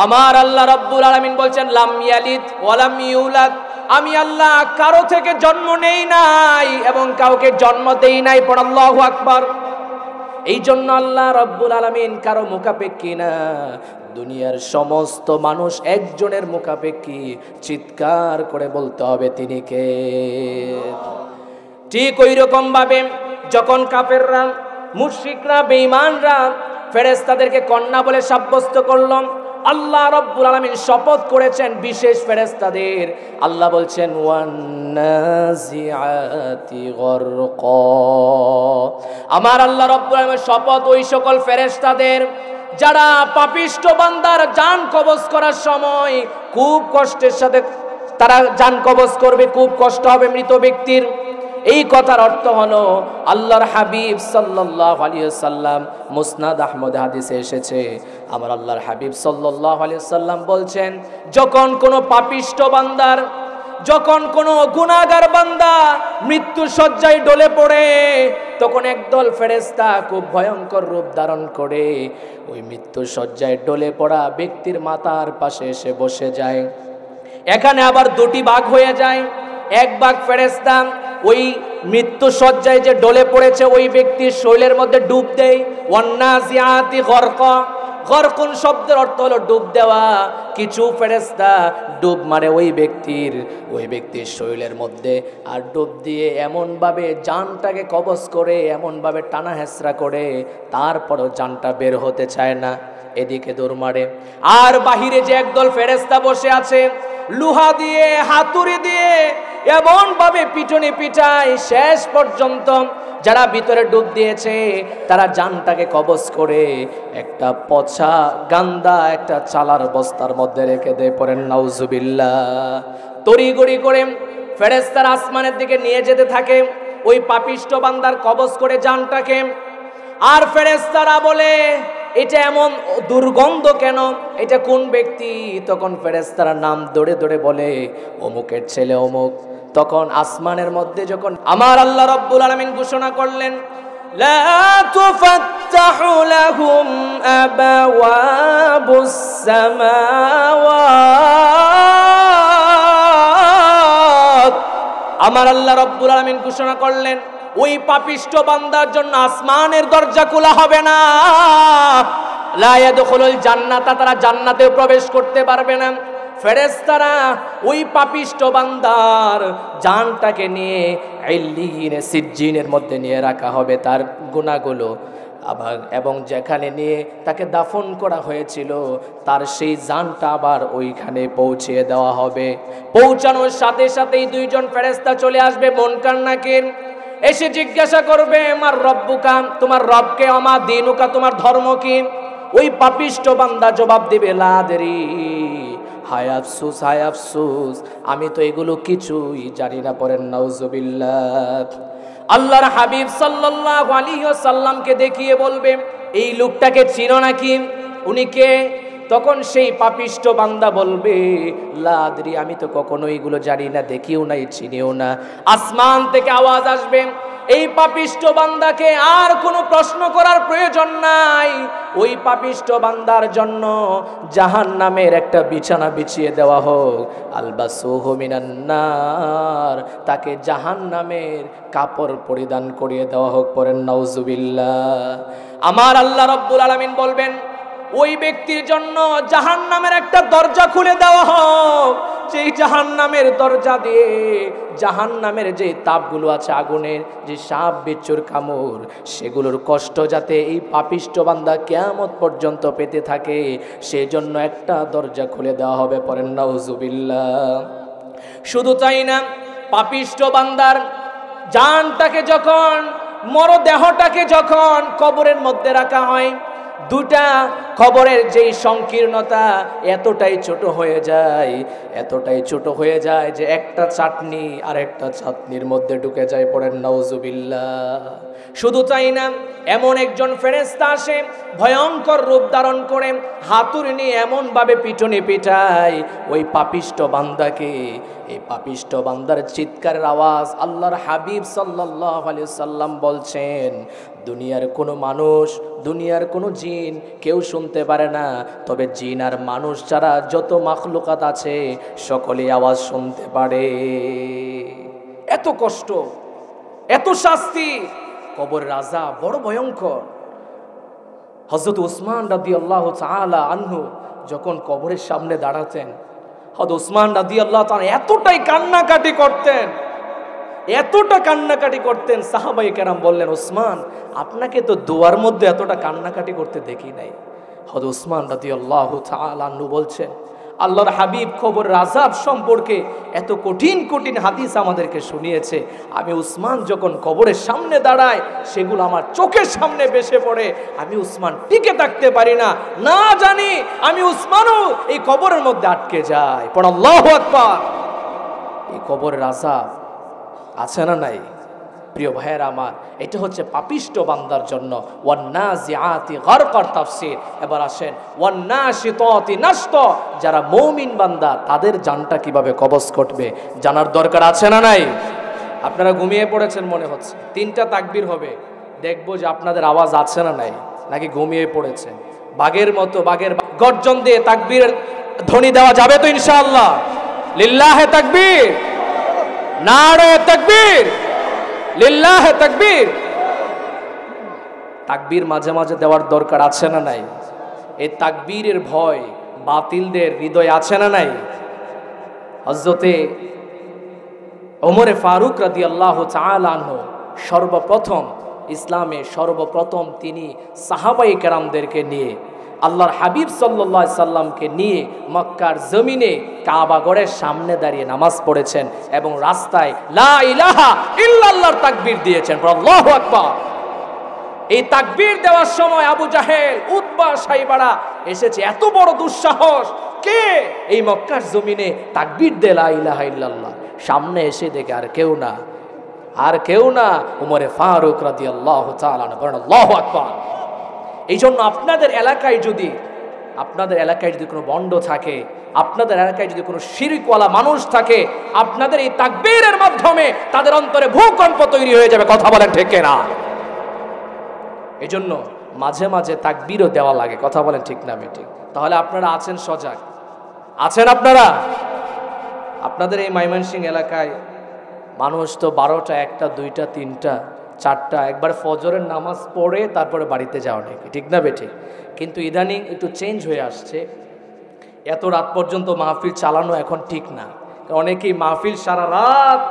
আমার আল্লাহ রাব্বুল আলামিন বলছেন লাম ইয়ালিদ ওয়া লাম ইউলাদ, আমি আল্লাহ কারো থেকে জন্ম নেই নাই এবং কাউকে জন্ম দেই নাই। পড় আল্লাহু আকবার। এই জন্য আল্লাহ রাব্বুল আলামিন কারো মুখাপেক্ষী না, দুনিয়ার সমস্ত মানুষ একজনের মুখাপেক্ষী। চিৎকার করে বলতে হবে তিনি কে। ঠিক ওই রকম ভাবে যখন কাফেররা, মুশরিকরা, বেঈমানরা ফেরেশতাদেরকে কন্যা বলে সাব্যস্ত করল, আল্লাহ রাব্বুল আলামিন শপথ করেছেন বিশেষ ফেরেশতাদের। আল্লাহ বলছেন ওয়ান্নাজিআতি গরকা। আমার আল্লাহ রাব্বুল আলামিন শপথ ওই সকল ফেরেশতাদের যারা পাপিষ্ঠ বান্দার জান কবজ করার সময় খুব কষ্টের সাথে তারা জান কবজ করবে, খুব কষ্ট হবে মৃত ব্যক্তির। এই কথার অর্থ হলো আল্লাহর হাবিব সাল্লাল্লাহু আলাইহি ওয়াসাল্লাম, মুসনাদ আহমদ হাদিসে এসেছে, আমার আল্লাহর হাবিব সাল্লাল্লাহু আলাইহি ওয়াসাল্লাম বলছেন, যখন কোনো পাপিষ্ঠ বান্দার, যখন কোনো গুনাহগার বান্দা মৃত্যু শয্যায় ডলে পড়ে, তখন একদল ফেরেশতা খুব ভয়ঙ্কর রূপ ধারণ করে ওই মৃত্যু শয্যায় ডলে পড়া ব্যক্তির মাথার পাশে এসে বসে যায়। এখানে আবার দুটি ভাগ হয়ে যায়। এক ভাগ ফেরেশতা ওই মৃত্যু শয্যায় যে ডলে পড়েছে ওই ব্যক্তির শরীরের মধ্যে ডুব দেয়। ওয়ান্নাজিআতি গরকা, গরকুন শব্দের অর্থ হলো ডুব দেওয়া। কিছু ফেরেশতা ডুব মারে ওই ব্যক্তির শরীরের মধ্যে, আর ডুব দিয়ে এমনভাবে জানটাকে কবজ করে, এমনভাবে টানা হেঁচড়া করে, তারপরও জানটা বের হতে চায় না, এদিকে দৌড় মারে। আর বাহিরে যে একদল ফেরেশতা বসে আছে, লোহা দিয়ে, হাতুড়ি দিয়ে এমন ভাবে পিটনি পিটায়, শেষ পর্যন্ত যারা ভিতরে ডুব দিয়েছে তারা জানটাকে কবজ করে একটা পচা গান্দা একটা চালার বস্তার মধ্যে রেখে দেয়। পড়েন নাউজুবিল্লাহ। তড়িঘড়ি করে ফেরেশতারা আসমানের দিকে নিয়ে যেতে থাকে ওই পাপিষ্ঠ বান্দার কবজ করে জানটাকে। আর ফেরেশতারা বলে, এটা এমন দুর্গন্ধ কেন, এটা কোন ব্যক্তি? তখন ফেরেশতারা নাম ধরে ধরে বলে, অমুকের ছেলে অমুক। তখন আসমানের মধ্যে যখন আমার আল্লাহ রাব্বুল আলামিন ঘোষণা করলেন, লা তুফাত্তাহু লাহুম আবওয়াবুস সামাওয়াত, আমার আল্লাহ রাব্বুল আলামিন ঘোষণা করলেন ওই পাপিষ্ঠ বান্দার জন্য আসমানের দরজা খোলা হবে না। লা ইয়াদখুলুল জান্নাতা, তারা জান্নাতেও প্রবেশ করতে পারবে না। ফেরেশতারা ওই পাপিষ্ঠ বান্দার জানটাকে নিয়ে ইল্লিয়িনে, সিজ্জিনের মধ্যে নিয়ে রাখা হবে তার গুনাহগুলো, আবার এবং যেখানে নিয়ে তাকে দাফন করা হয়েছিল তার সেই জানটা আবার ওইখানে পৌঁছিয়ে দেওয়া হবে। পৌঁছানোর সাথে সাথেই দুইজন ফেরেশতা চলে আসবে মুনকার নাকির, এসে জিজ্ঞাসা করবে, আমার রব্বুকা, তোমার রবকে, আমার দিনুকা, তোমার ধর্ম কি? ওই পাপিষ্ঠ বান্দা জবাব দিবে, লা আদরি, হায় আফসোস, হায় আফসোস, আমি তো এগুলো কিছুই জানি না। পড়েন নাউজুবিল্লাহ। আল্লাহর হাবিব সাল্লাল্লাহু আলাইহি ওয়াসাল্লামকে দেখিয়ে বলবে, এই লোকটাকে চিনো নাকি? উনি কে? তখন সেই পাপিষ্ঠ বান্দা বলবে, লা আদরি, আমি তো কখনো এগুলো জানি না, দেখিও নাই, চিনিও না। আসমান থেকে আওয়াজ আসবে, এই পাপিষ্ঠ বান্দাকে আর কোনো প্রশ্ন করার প্রয়োজন নাই, ওই পাপিষ্ঠ বান্দার জন্য জাহান্নামের একটা বিছানা বিছিয়ে দেওয়া হোক। আলবাসুহু মিনান নার, তাকে জাহান্নামের কাপড় পরিধান করিয়ে দেওয়া হোক। পড়েন নাউজুবিল্লাহ। আমার আল্লাহ রাব্বুল আলামিন বলবেন, ওই ব্যক্তির জন্য জাহান্নামের একটা দরজা খুলে দেওয়া হোক, সেই জাহান্নামের দরজা দিয়ে জাহান্নামের যে তাপগুলো আছে, আগুনের যে সাপ বিচ্ছুর কামড়, সেগুলোর কষ্ট যাতে এই পাপিষ্ঠ বান্দা কিয়ামত পর্যন্ত পেতে থাকে, সেজন্য একটা দরজা খুলে দেওয়া হবে। পড়েন নাউজুবিল্লাহ। শুধু তাই না, পাপিষ্ঠ বান্দার জানটাকে যখন, মরদেহটাকে যখন কবরের মধ্যে রাখা হয়, দুটা কবরের যেই সংকীর্ণতা এতটাই ছোট হয়ে যায়, এতটাই ছোট হয়ে যায় যে একটা চাটনি আর একটা চাটনির মধ্যে ঢুকে যায়। পড়েন নাউজুবিল্লাহ। শুধু তাই না, এমন একজন ফেরেশতা আসে ভয়ঙ্কর রূপ ধারণ করে, হাতুড়ি নিয়ে এমনভাবে পিটনি পিটায় ওই পাপিষ্ঠ বান্দাকে, এই পাপিষ্ট বান্দার চিৎকারের আওয়াজ আল্লাহর হাবিব সাল্লাল্লাহু আলাইহি সাল্লাম বলছেন দুনিয়ার কোনো মানুষ, দুনিয়ার কোনো জিন কেউ শুনতে পারে না, তবে জিন আর মানুষ ছাড়া যত মাখলুকাত আছে সকলেই আওয়াজ শুনতে পারে। এত কষ্ট, এত শাস্তি, কবরের আযাব বড় ভয়ঙ্কর। হযরত উসমান রাদিয়াল্লাহু তাআলা আনহু যখন কবরের সামনে দাঁড়াতেন, হযরত উসমান রাদিয়াল্লাহু তাআলা এতটাই কান্নাকাটি করতেন, এতটা কান্নাকাটি করতেন, সাহাবায়ে কেরাম বললেন উসমান আপনাকে তো দোয়ার মধ্যে এতটা কান্নাকাটি করতে দেখি নাই। হযরত উসমান রাদিয়াল্লাহু তাআলা আনহু বলছেন আল্লাহর হাবিব কবরের আযাব সম্পর্কে এত কঠিন কঠিন হাদিস আমাদেরকে শুনিয়েছে, আমি উসমান যখন কবরের সামনে দাঁড়ায় সেগুলো আমার চোখের সামনে ভেসে পড়ে, আমি উসমান টিকে থাকতে পারি না, না জানি আমি উসমানও এই কবরের মধ্যে আটকে যাই। পড় আল্লাহু আকবার। এই কবরের আযাব আছে না নাই? প্রিয় ভাইয়েরা আমার, এটা হচ্ছে পাপিষ্ট বান্দার জন্য। ওয়ান্নাজিআতি গারকার তাফসীর। এবার আসেন ওয়ান্নাশিতাতি নাশতা, যারা মুমিন বান্দা তাদের জানটা কিভাবে কবজ করবে জানার দরকার আছে না নাই? আপনারা ঘুমিয়ে পড়েছেন মনে হচ্ছে, 3টা তাকবীর হবে, দেখবো যে আপনাদের আওয়াজ আছে না নাই, নাকি ঘুমিয়ে পড়েছেন। বাঘের মতো বাঘের গর্জন দিয়ে তাকবীরের ধ্বনি দেওয়া যাবে তো ইনশাআল্লাহ? লিল্লাহে তাকবীর, নারে তাকবীর, লিল্লাহে তাকবীর। তাকবীর মাঝে মাঝে দেওয়ার দরকার আছে না নাই? এই তাকবীরের ভয় বাতিলদের হৃদয়ে আছে না নাই? হযরতে ওমরে ফারুক রাদিয়াল্লাহু তাআলা আনহু সর্বপ্রথম ইসলামে সর্বপ্রথম তিনি সাহাবায়ে কেরামদেরকে নিয়ে আল্লাহর হাবিব সাল্লাল্লাহু আলাইহি সাল্লামকে নিয়ে মক্কার জমিনে কাবাগরের সামনে দাঁড়িয়ে নামাজ পড়েছেন এবং রাস্তায় লা ইলাহা ইল্লাল্লাহর তাকবীর দিয়েছেন। আল্লাহু আকবার। এই তাকবীর দেওয়ার সময় আবু জাহেল, উতবা, শাইবারা এসেছে, এত বড় দুঃসাহস, কে এই মক্কার জমিনে তাকবীর দে লা ইলাহা ইল্লাল্লাহ? সামনে এসে দেখে আর কেউ না, আর কেউ না, ওমরে ফারুক রাদিয়াল্লাহু তাআলা আনহু। আল্লাহু আকবার। এই জন্য আপনাদের এলাকায় যদি কোনো বন্ড থাকে, আপনাদের এলাকায় যদি কোনো শিরকওয়ালা মানুষ থাকে, আপনাদের এই তাকবীরের মাধ্যমে তাদের অন্তরে ভূকম্প তৈরি হয়ে যাবে। কথা বলেন ঠিক না? এই জন্য মাঝে মাঝে তাকবীরও দেওয়া লাগে। কথা বলেন ঠিক না ঠিক? তাহলে আপনারা আছেন সজাগ, আছেন আপনারা? আপনাদের এই ময়মনসিংহ এলাকায় মানুষ তো 12টা, 1টা, 2টা, 3টা, 4টা একবার ফজরের নামাজ পড়ে তারপরে বাড়িতে যাওয়া নাকি, ঠিক না বেঠি? কিন্তু ইদানিং একটু চেঞ্জ হয়ে আসছে, এত রাত পর্যন্ত মাহফিল চালানো এখন ঠিক না। অনেকেই মাহফিল সারা রাত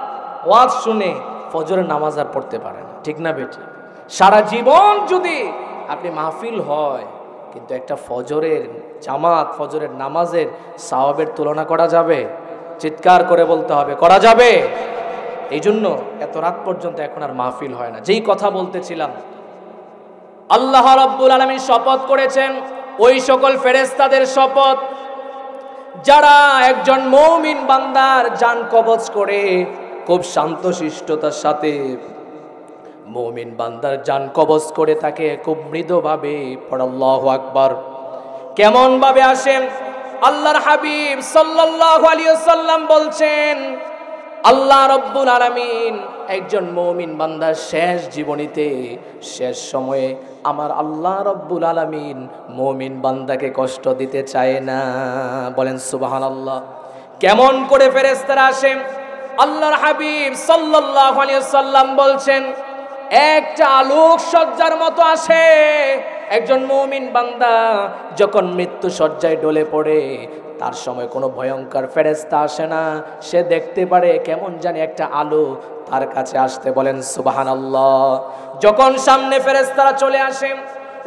ওয়াজ শুনে ফজরের নামাজ আর পড়তে পারে না, ঠিক না বেঠি? সারা জীবন যদি আপনি মাহফিল হয়, কিন্তু একটা ফজরের জামাত, ফজরের নামাজের সওয়াবের তুলনা করা যাবে? চিৎকার করে বলতে হবে, করা যাবে? এই জন্য এত রাত পর্যন্ত এখন আর মাহফিল হয় না। যেই কথা বলতেছিলাম, আল্লাহ রাব্বুল আলামিন শপথ করেছেন ওই সকল ফেরেশতাদের শপথ যারা একজন মুমিন বান্দার জান কবজ করে খুব শান্তশিষ্টতার সাথে মুমিন বান্দার জান কবজ করে তাকে খুব মৃদুভাবে। পড় আল্লাহু আকবার। কেমন ভাবে আসেন? আল্লাহর হাবিব সাল্লাল্লাহু আলাইহি ওয়াসাল্লাম বলছেন আল্লাহ রাব্বুল আলামিন একজন মুমিন বান্দার শেষ জীবনীতে, শেষ সময়ে আমার আল্লাহ রাব্বুল আলামিন মুমিন বান্দাকে কষ্ট দিতে চায় না। বলেন সুবহানাল্লাহ। কেমন করে ফেরেশতারা আসেন? আল্লাহর হাবিব সাল্লাল্লাহু আলাইহি ওয়াসাল্লাম বলছেন একটা আলোক সজ্জার মতো আসে। একজন মুমিন বান্দা যখন মৃত্যু সজ্জায় ডলে পড়ে, তার সময় কোনো ভয়ঙ্কর ফেরেশতা আসে না, সে দেখতে পারে কেমন জানি একটা আলো তার কাছে আসতে। বলেন সুবহানাল্লাহ। যখন সামনে ফেরেশতারা চলে আসে,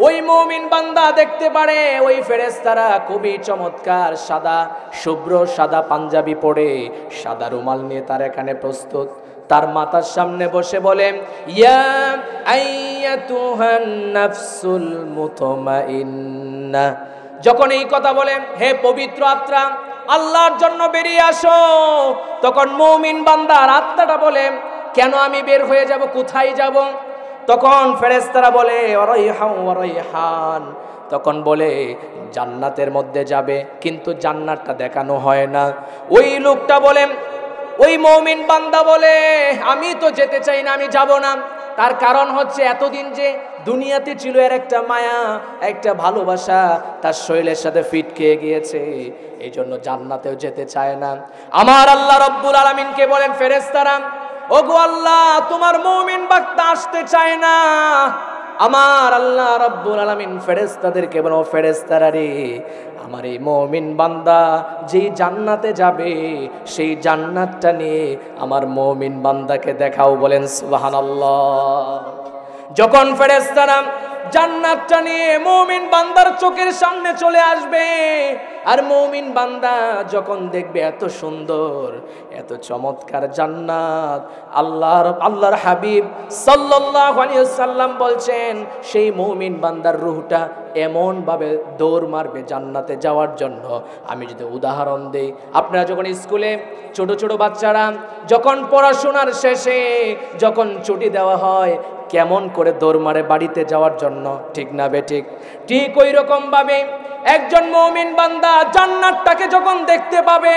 ওই মুমিন বান্দা দেখতে পারে ওই ফেরেশতারা খুবই চমৎকার সাদা, শুভ্র সাদা পাঞ্জাবি পরে, সাদা রুমাল নিয়ে তার এখানে প্রস্তুত। তার মাথার সামনে বসে বলে, ইয়া আইয়াতুহান নাফসুল মুতমাইন্নাহ। যখন এই কথা বলেন, হে পবিত্র আত্মা, আল্লাহর জন্য বেরিয়ে আসো, তখন মুমিন বান্দার আত্মাটা বলে, কেন আমি বের হয়ে যাব, কোথায় যাব? তখন ফেরেশতারা বলে ওয়ারাইহান ওয়ারাইহান, তখন বলে জান্নাতের মধ্যে যাবে, কিন্তু জান্নাতটা দেখানো হয় না। ওই লোকটা বলে ওই মুমিন বান্দা বলে আমি তো যেতে চাই না, আমি যাব না। তার কারণ হচ্ছে এতদিন যে দুনিয়াতে ছিল এর একটা মায়া, একটা ভালোবাসা তার শরীরের সাথে ফিট খেয়ে গিয়েছে, এই জন্য জান্নাতেও যেতে চায় না। আমার আল্লাহ রব্বুল আলামিনকে বলেন ফেরেশতারা, ওগো আল্লাহ তোমার মুমিন বান্দা আসতে চায় না। আমার আল্লাহ রব্বুল আলামিন ফেরেশতাদেরকে বলেন, ও ফেরেশতারা রে, আমার এই মুমিন বান্দা যেই জান্নাতে যাবে সেই জান্নাতটা নিয়ে আমার মুমিন বান্দাকে দেখাও। বলেন সুবহানাল্লাহ। যখন ফেরেশতারা জান্নাতটা নিয়ে মুমিন বান্দার চোখের সামনে চলে আসবে, আর মুমিন বান্দা যখন দেখবে এত সুন্দর এত চমৎকার জান্নাত, আল্লাহর হাবিব সাল্লাল্লাহু আলাইহি ওয়াসাল্লাম বলছেন সেই মুমিন বান্দার রূহটা এমন ভাবে দৌড় মারবে জান্নাতে যাওয়ার জন্য। আমি যদি উদাহরণ দেই, আপনারা যখন স্কুলে ছোট ছোট বাচ্চারা যখন পড়াশোনার শেষে যখন ছুটি দেওয়া হয় কেমন করে দৌড় মারে বাড়িতে যাওয়ার জন্য, ঠিক না বেঠিক? ঠিক ওই রকম ভাবে একজন মুমিন বান্দা জান্নাতটাকে যখন দেখতে পাবে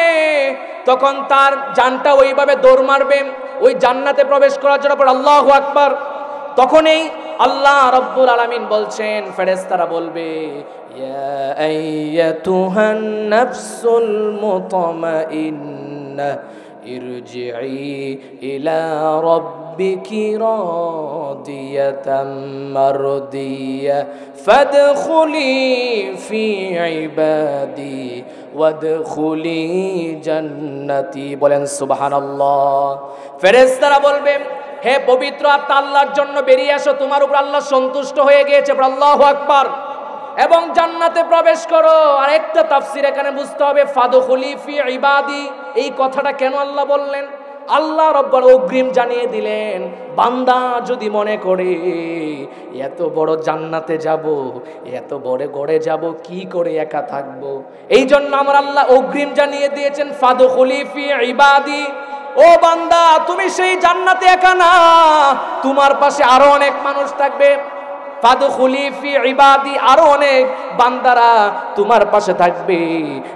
তখন তার জানটা ওইভাবে দৌড় মারবে ওই জান্নাতে প্রবেশ করার জন্য। আল্লাহু আকবার। তখনই আল্লাহ রাব্বুল আলামিন বলছেন, ফেরেশতারা বলবে, ইয়া আইয়াতুহান নাফসুল মুতমাইন্নাহ ইরজিই ইলা রাব্বিকি রাদিয়াতাম মারদিয়া ফাদখুলি ফি ইবাদি ওয়াদখুলি জান্নাতি। বলেন সুবহানাল্লাহ। ফেরেশতারা বলবে, হে পবিত্র আত্মা, আল্লাহর জন্য বেরিয়ে আসো, তোমার উপর আল্লাহ সন্তুষ্ট হয়ে গিয়েছে। আল্লাহু আকবার। এবং জান্নাতে প্রবেশ করো। আর একটা তাফসীর এখানে বুঝতে হবে, ফাদখুলি ফি ইবাদি, এই কথাটা কেন আল্লাহ বললেন? আল্লাহ রব্বুল অগ্রিম জানিয়ে দিলেন, বান্দা যদি মনে করে এত বড় জান্নাতে যাব, এত বড় গড়ে যাব, কি করে একা থাকবো, এই জন্য আমার আল্লাহ অগ্রিম জানিয়ে দিয়েছেন ফাদখুলি ফি ইবাদি। ও বান্দা, তুমি সেই জান্নাতে একা না, তোমার পাশে আরো অনেক মানুষ থাকবে। ফাদখুলি ফি ইবাদি, আরো অনেক বান্দারা তোমার পাশে থাকবে,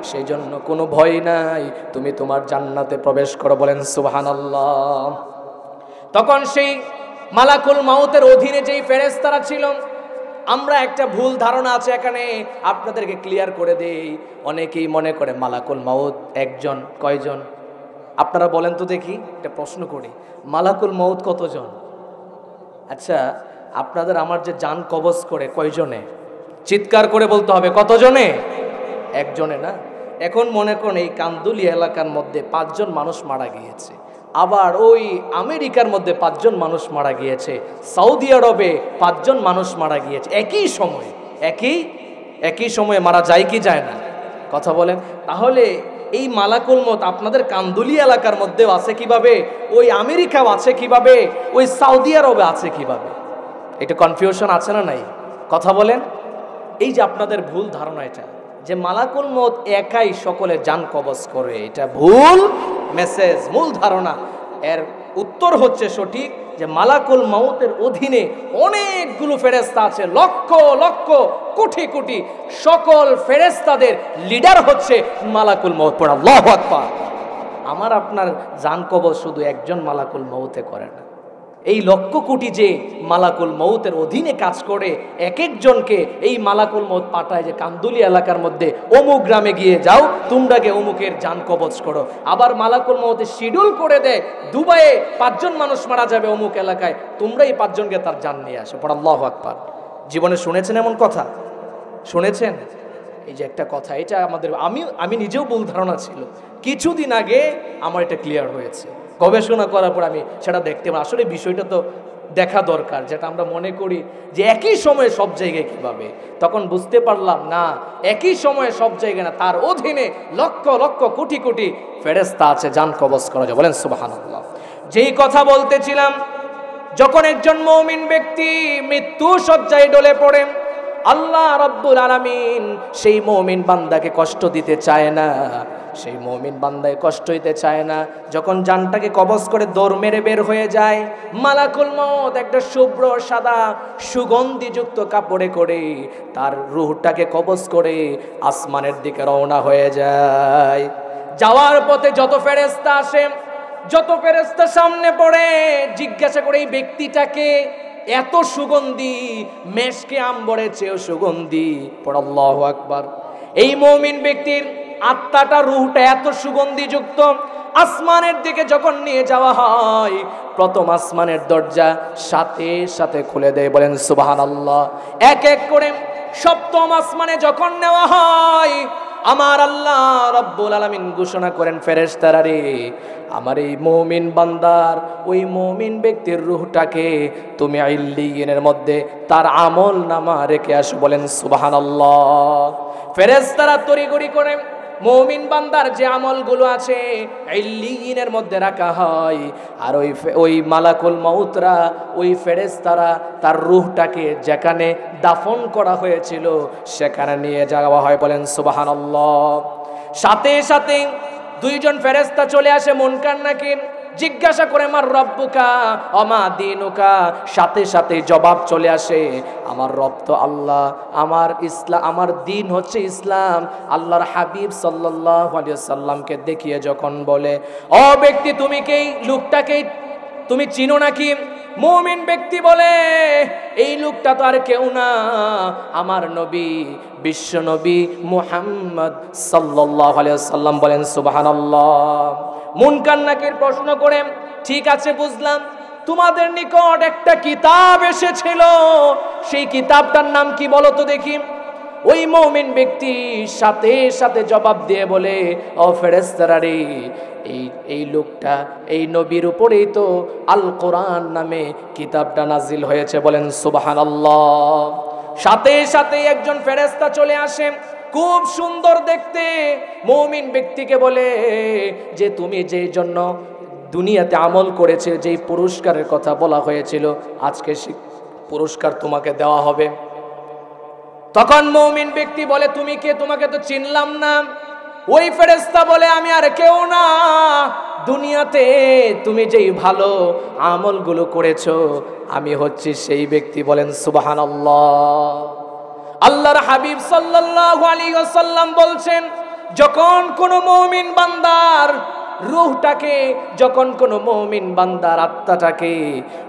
সেই জন্য কোনো ভয় নাই, তুমি তোমার জান্নাতে প্রবেশ করো। বলেন সুবহানাল্লাহ। তখন সেই মালাকুল মাউতের অধীনে যেই ফেরেশতারা ছিল, আমরা একটা ভুল ধারণা আছে এখানে আপনাদেরকে ক্লিয়ার করে দেই। অনেকেই মনে করে মালাকুল মাউত একজন। কয়জন? আপনারা বলেন তো দেখি, একটা প্রশ্ন করি, মালাকুল মাউত কতজন? আচ্ছা, আপনাদের আমার যে জান কবজ করে কয়জনে? চিৎকার করে বলতে হবে, কতজনে? একজনে না? এখন মনে করুন এই কান্দুলি এলাকার মধ্যে 5 জন মানুষ মারা গিয়েছে, আবার ওই আমেরিকার মধ্যে 5 জন মানুষ মারা গিয়েছে, সৌদি আরবে 5 জন মানুষ মারা গিয়েছে একই সময়ে। একই সময়ে মারা যায় কি যায় না? কথা বলেন। তাহলে এই মালাকুল মউত আপনাদের কান্দুলি এলাকার মধ্যেও আছে কিভাবে, ওই আমেরিকাও আছে কিভাবে, ওই সৌদি আরবে আছে কিভাবে? এটা কনফিউশন আছে না নাই? কথা বলেন। এই যে আপনাদের ভুল ধারণা, এটা যে মালাকুল মউত একাই সকলের জান কবজ করে, এটা ভুল মেসেজ, মূল ধারণা। এর উত্তর হচ্ছে সঠিক, যে মালাকুল মাউতের অধীনে অনেকগুলো ফেরেশতা আছে, লক্ষ লক্ষ কোটি কোটি, সকল ফেরেশতাদের লিডার হচ্ছে মালাকুল মাউত। পড়া আল্লাহু আকবার। আমার আপনার জান কবজ শুধু একজন মালাকুল মাউতে করে না, এই লক্ষ কোটি যে মালাকুল মউতের অধীনে কাজ করে, এক একজনকে এই মালাকুল মউত পাঠায় যে কান্দুলি এলাকার মধ্যে অমুক গ্রামে গিয়ে যাও, তোমরা গিয়ে অমুকের জান কবজ করো। আবার মালাকুল মউতে শিডিউল করে দেয়, দুবাইয়ে 5 জন মানুষ মারা যাবে অমুক এলাকায়, তোমরা এই 5 জনকে তার জান নিয়ে আসো। পড়া আল্লাহু আকবার। জীবনে শুনেছেন এমন কথা? শুনেছেন? এই যে একটা কথা, এটা আমাদের আমি নিজেও ভুল ধারণা ছিল, কিছুদিন আগে আমার এটা ক্লিয়ার হয়েছে। গবেষণা করার পর আমি সেটা দেখতে পাই, আসলে বিষয়টা তো দেখা দরকার। যেটা আমরা মনে করি যে একই সময়ে সব জায়গায় কিভাবে, তখন বুঝতে পারলাম না, একই সময়ে সব জায়গায় না, তার অধীনে লক্ষ লক্ষ কোটি কোটি ফেরেশতা আছে, জান কবজ করা যায়। বলেন সুবহানাল্লাহ। যেই কথা বলতেছিলাম, যখন একজন মুমিন ব্যক্তি মৃত্যু শয্যায় ডলে পড়ে, আল্লাহ রাব্বুল আলামিন সেই মুমিন বান্দাকে কষ্ট দিতে চায় না, সেই মুমিন বান্দায় কষ্ট দিতে চায় না। যখন জানটাকে কবজ করে দৌড় মেরে বের হয়ে যায়, মালাকুল মউত একটা শুভ্র সাদা সুগন্ধিযুক্ত কাপড়ে করে তার রূহটাকে কবজ করে আসমানের দিকে রওনা হয়ে যায়। যাওয়ার পথে যত ফেরেশতা আসে যত ফেরেশতা সামনে পড়ে জিজ্ঞাসা করে এই ব্যক্তিটাকে, এত সুগন্ধি, মেশকে আম্বরের চেয়েও সুগন্ধি। পড় আল্লাহু আকবার। এই মুমিন ব্যক্তির আত্মাটা, রূহটা এত সুগন্ধিযুক্ত, আসমানের দিকে যখন নিয়ে যাওয়া হয় প্রথম আসমানের দরজা সাথে সাথে খুলে দেয়, বলেন সুবহানাল্লাহ। এক এক করে সপ্তম আসমানে যখন নেওয়া হয় আমার আল্লাহ রাব্বুল আলামিন ঘোষণা করেন, ফেরেশতারা রে, আমার এই মুমিন বান্দার, ওই মুমিন ব্যক্তির রূহটাকে তুমি ইল্লিয়িনের মধ্যে তার আমল নামা রেখে আসো, বলেন সুবহানাল্লাহ। ফেরেশতারা তড়িঘড়ি করে মুমিন বান্দার যে আমলগুলো আছে ইল্লিয়িনের মধ্যে রাখা হয়, আর ওই মালাকুল মউতরা, ওই ফেরেশতারা তার রূহটাকে যেখানে দাফন করা হয়েছিল সেখানে নিয়ে যাওয়া হয়, বলেন সুবহানাল্লাহ। সাথে সাথে দুইজন ফেরেশতা চলে আসে মুনকার নাকির, জিজ্ঞাসা করে মার রব্বুকা ওমা দীনুকা, সাথে সাথে জবাব চলে আসে, আমার রব তো আল্লাহ, আমার ইসলাম, আমার দিন হচ্ছে ইসলাম। আল্লাহর হাবিব সাল্লাল্লাহু আলাইহি ওয়াসাল্লামকে দেখিয়ে যখন বলে, ও ব্যক্তি তুমি কি লোকটাকে তুমি চিনো নাকি? মুমিন ব্যক্তি বলে, এই লোকটা তো আর কেউ না, আমার নবী, বিশ্ব নবী মুহাম্মদ সাল্লাল্লাহু আলাইহি ওয়াসাল্লাম, বলেন সুবহানাল্লাহ। মুনকার নাকির প্রশ্ন করে, ঠিক আছে বুঝলাম, তোমাদের নিকট একটা কিতাব এসেছিল, সেই কিতাবটার নাম কি বলো তো দেখি। ওই মুমিন ব্যক্তি সাথে সাথে জবাব দিয়ে বলে, ও ফেরেশতারা রে, এই লোকটা, এই নবীর উপরেই তো আল কোরআন নামে কিতাবটা নাজিল হয়েছে, বলেন সুবহানাল্লাহ। সাথে সাথে একজন ফেরেশতা চলে আসে, খুব সুন্দর দেখতে, মুমিন ব্যক্তিকে বলে যে তুমি যেই জন্য দুনিয়াতে আমল করেছে, যেই পুরস্কারের কথা বলা হয়েছিল, আজকে সেই পুরস্কার তোমাকে দেওয়া হবে। তখন মুমিন ব্যক্তি বলে, তুমি কে? তোমাকে তো চিনলাম না। ওই ফেরেশতা বলে, আমি আর কেউ না, দুনিয়াতে তুমি যেই ভালো আমলগুলো করেছো আমি হচ্ছি সেই ব্যক্তি, বলেন সুবহানাল্লাহ। আল্লাহর হাবিব সাল্লাল্লাহু আলাইহি ওয়াসাল্লাম বলছেন, যখন কোন মুমিন বান্দার রূহটাকে, যখন কোন মুমিন বান্দার আত্মাটাকে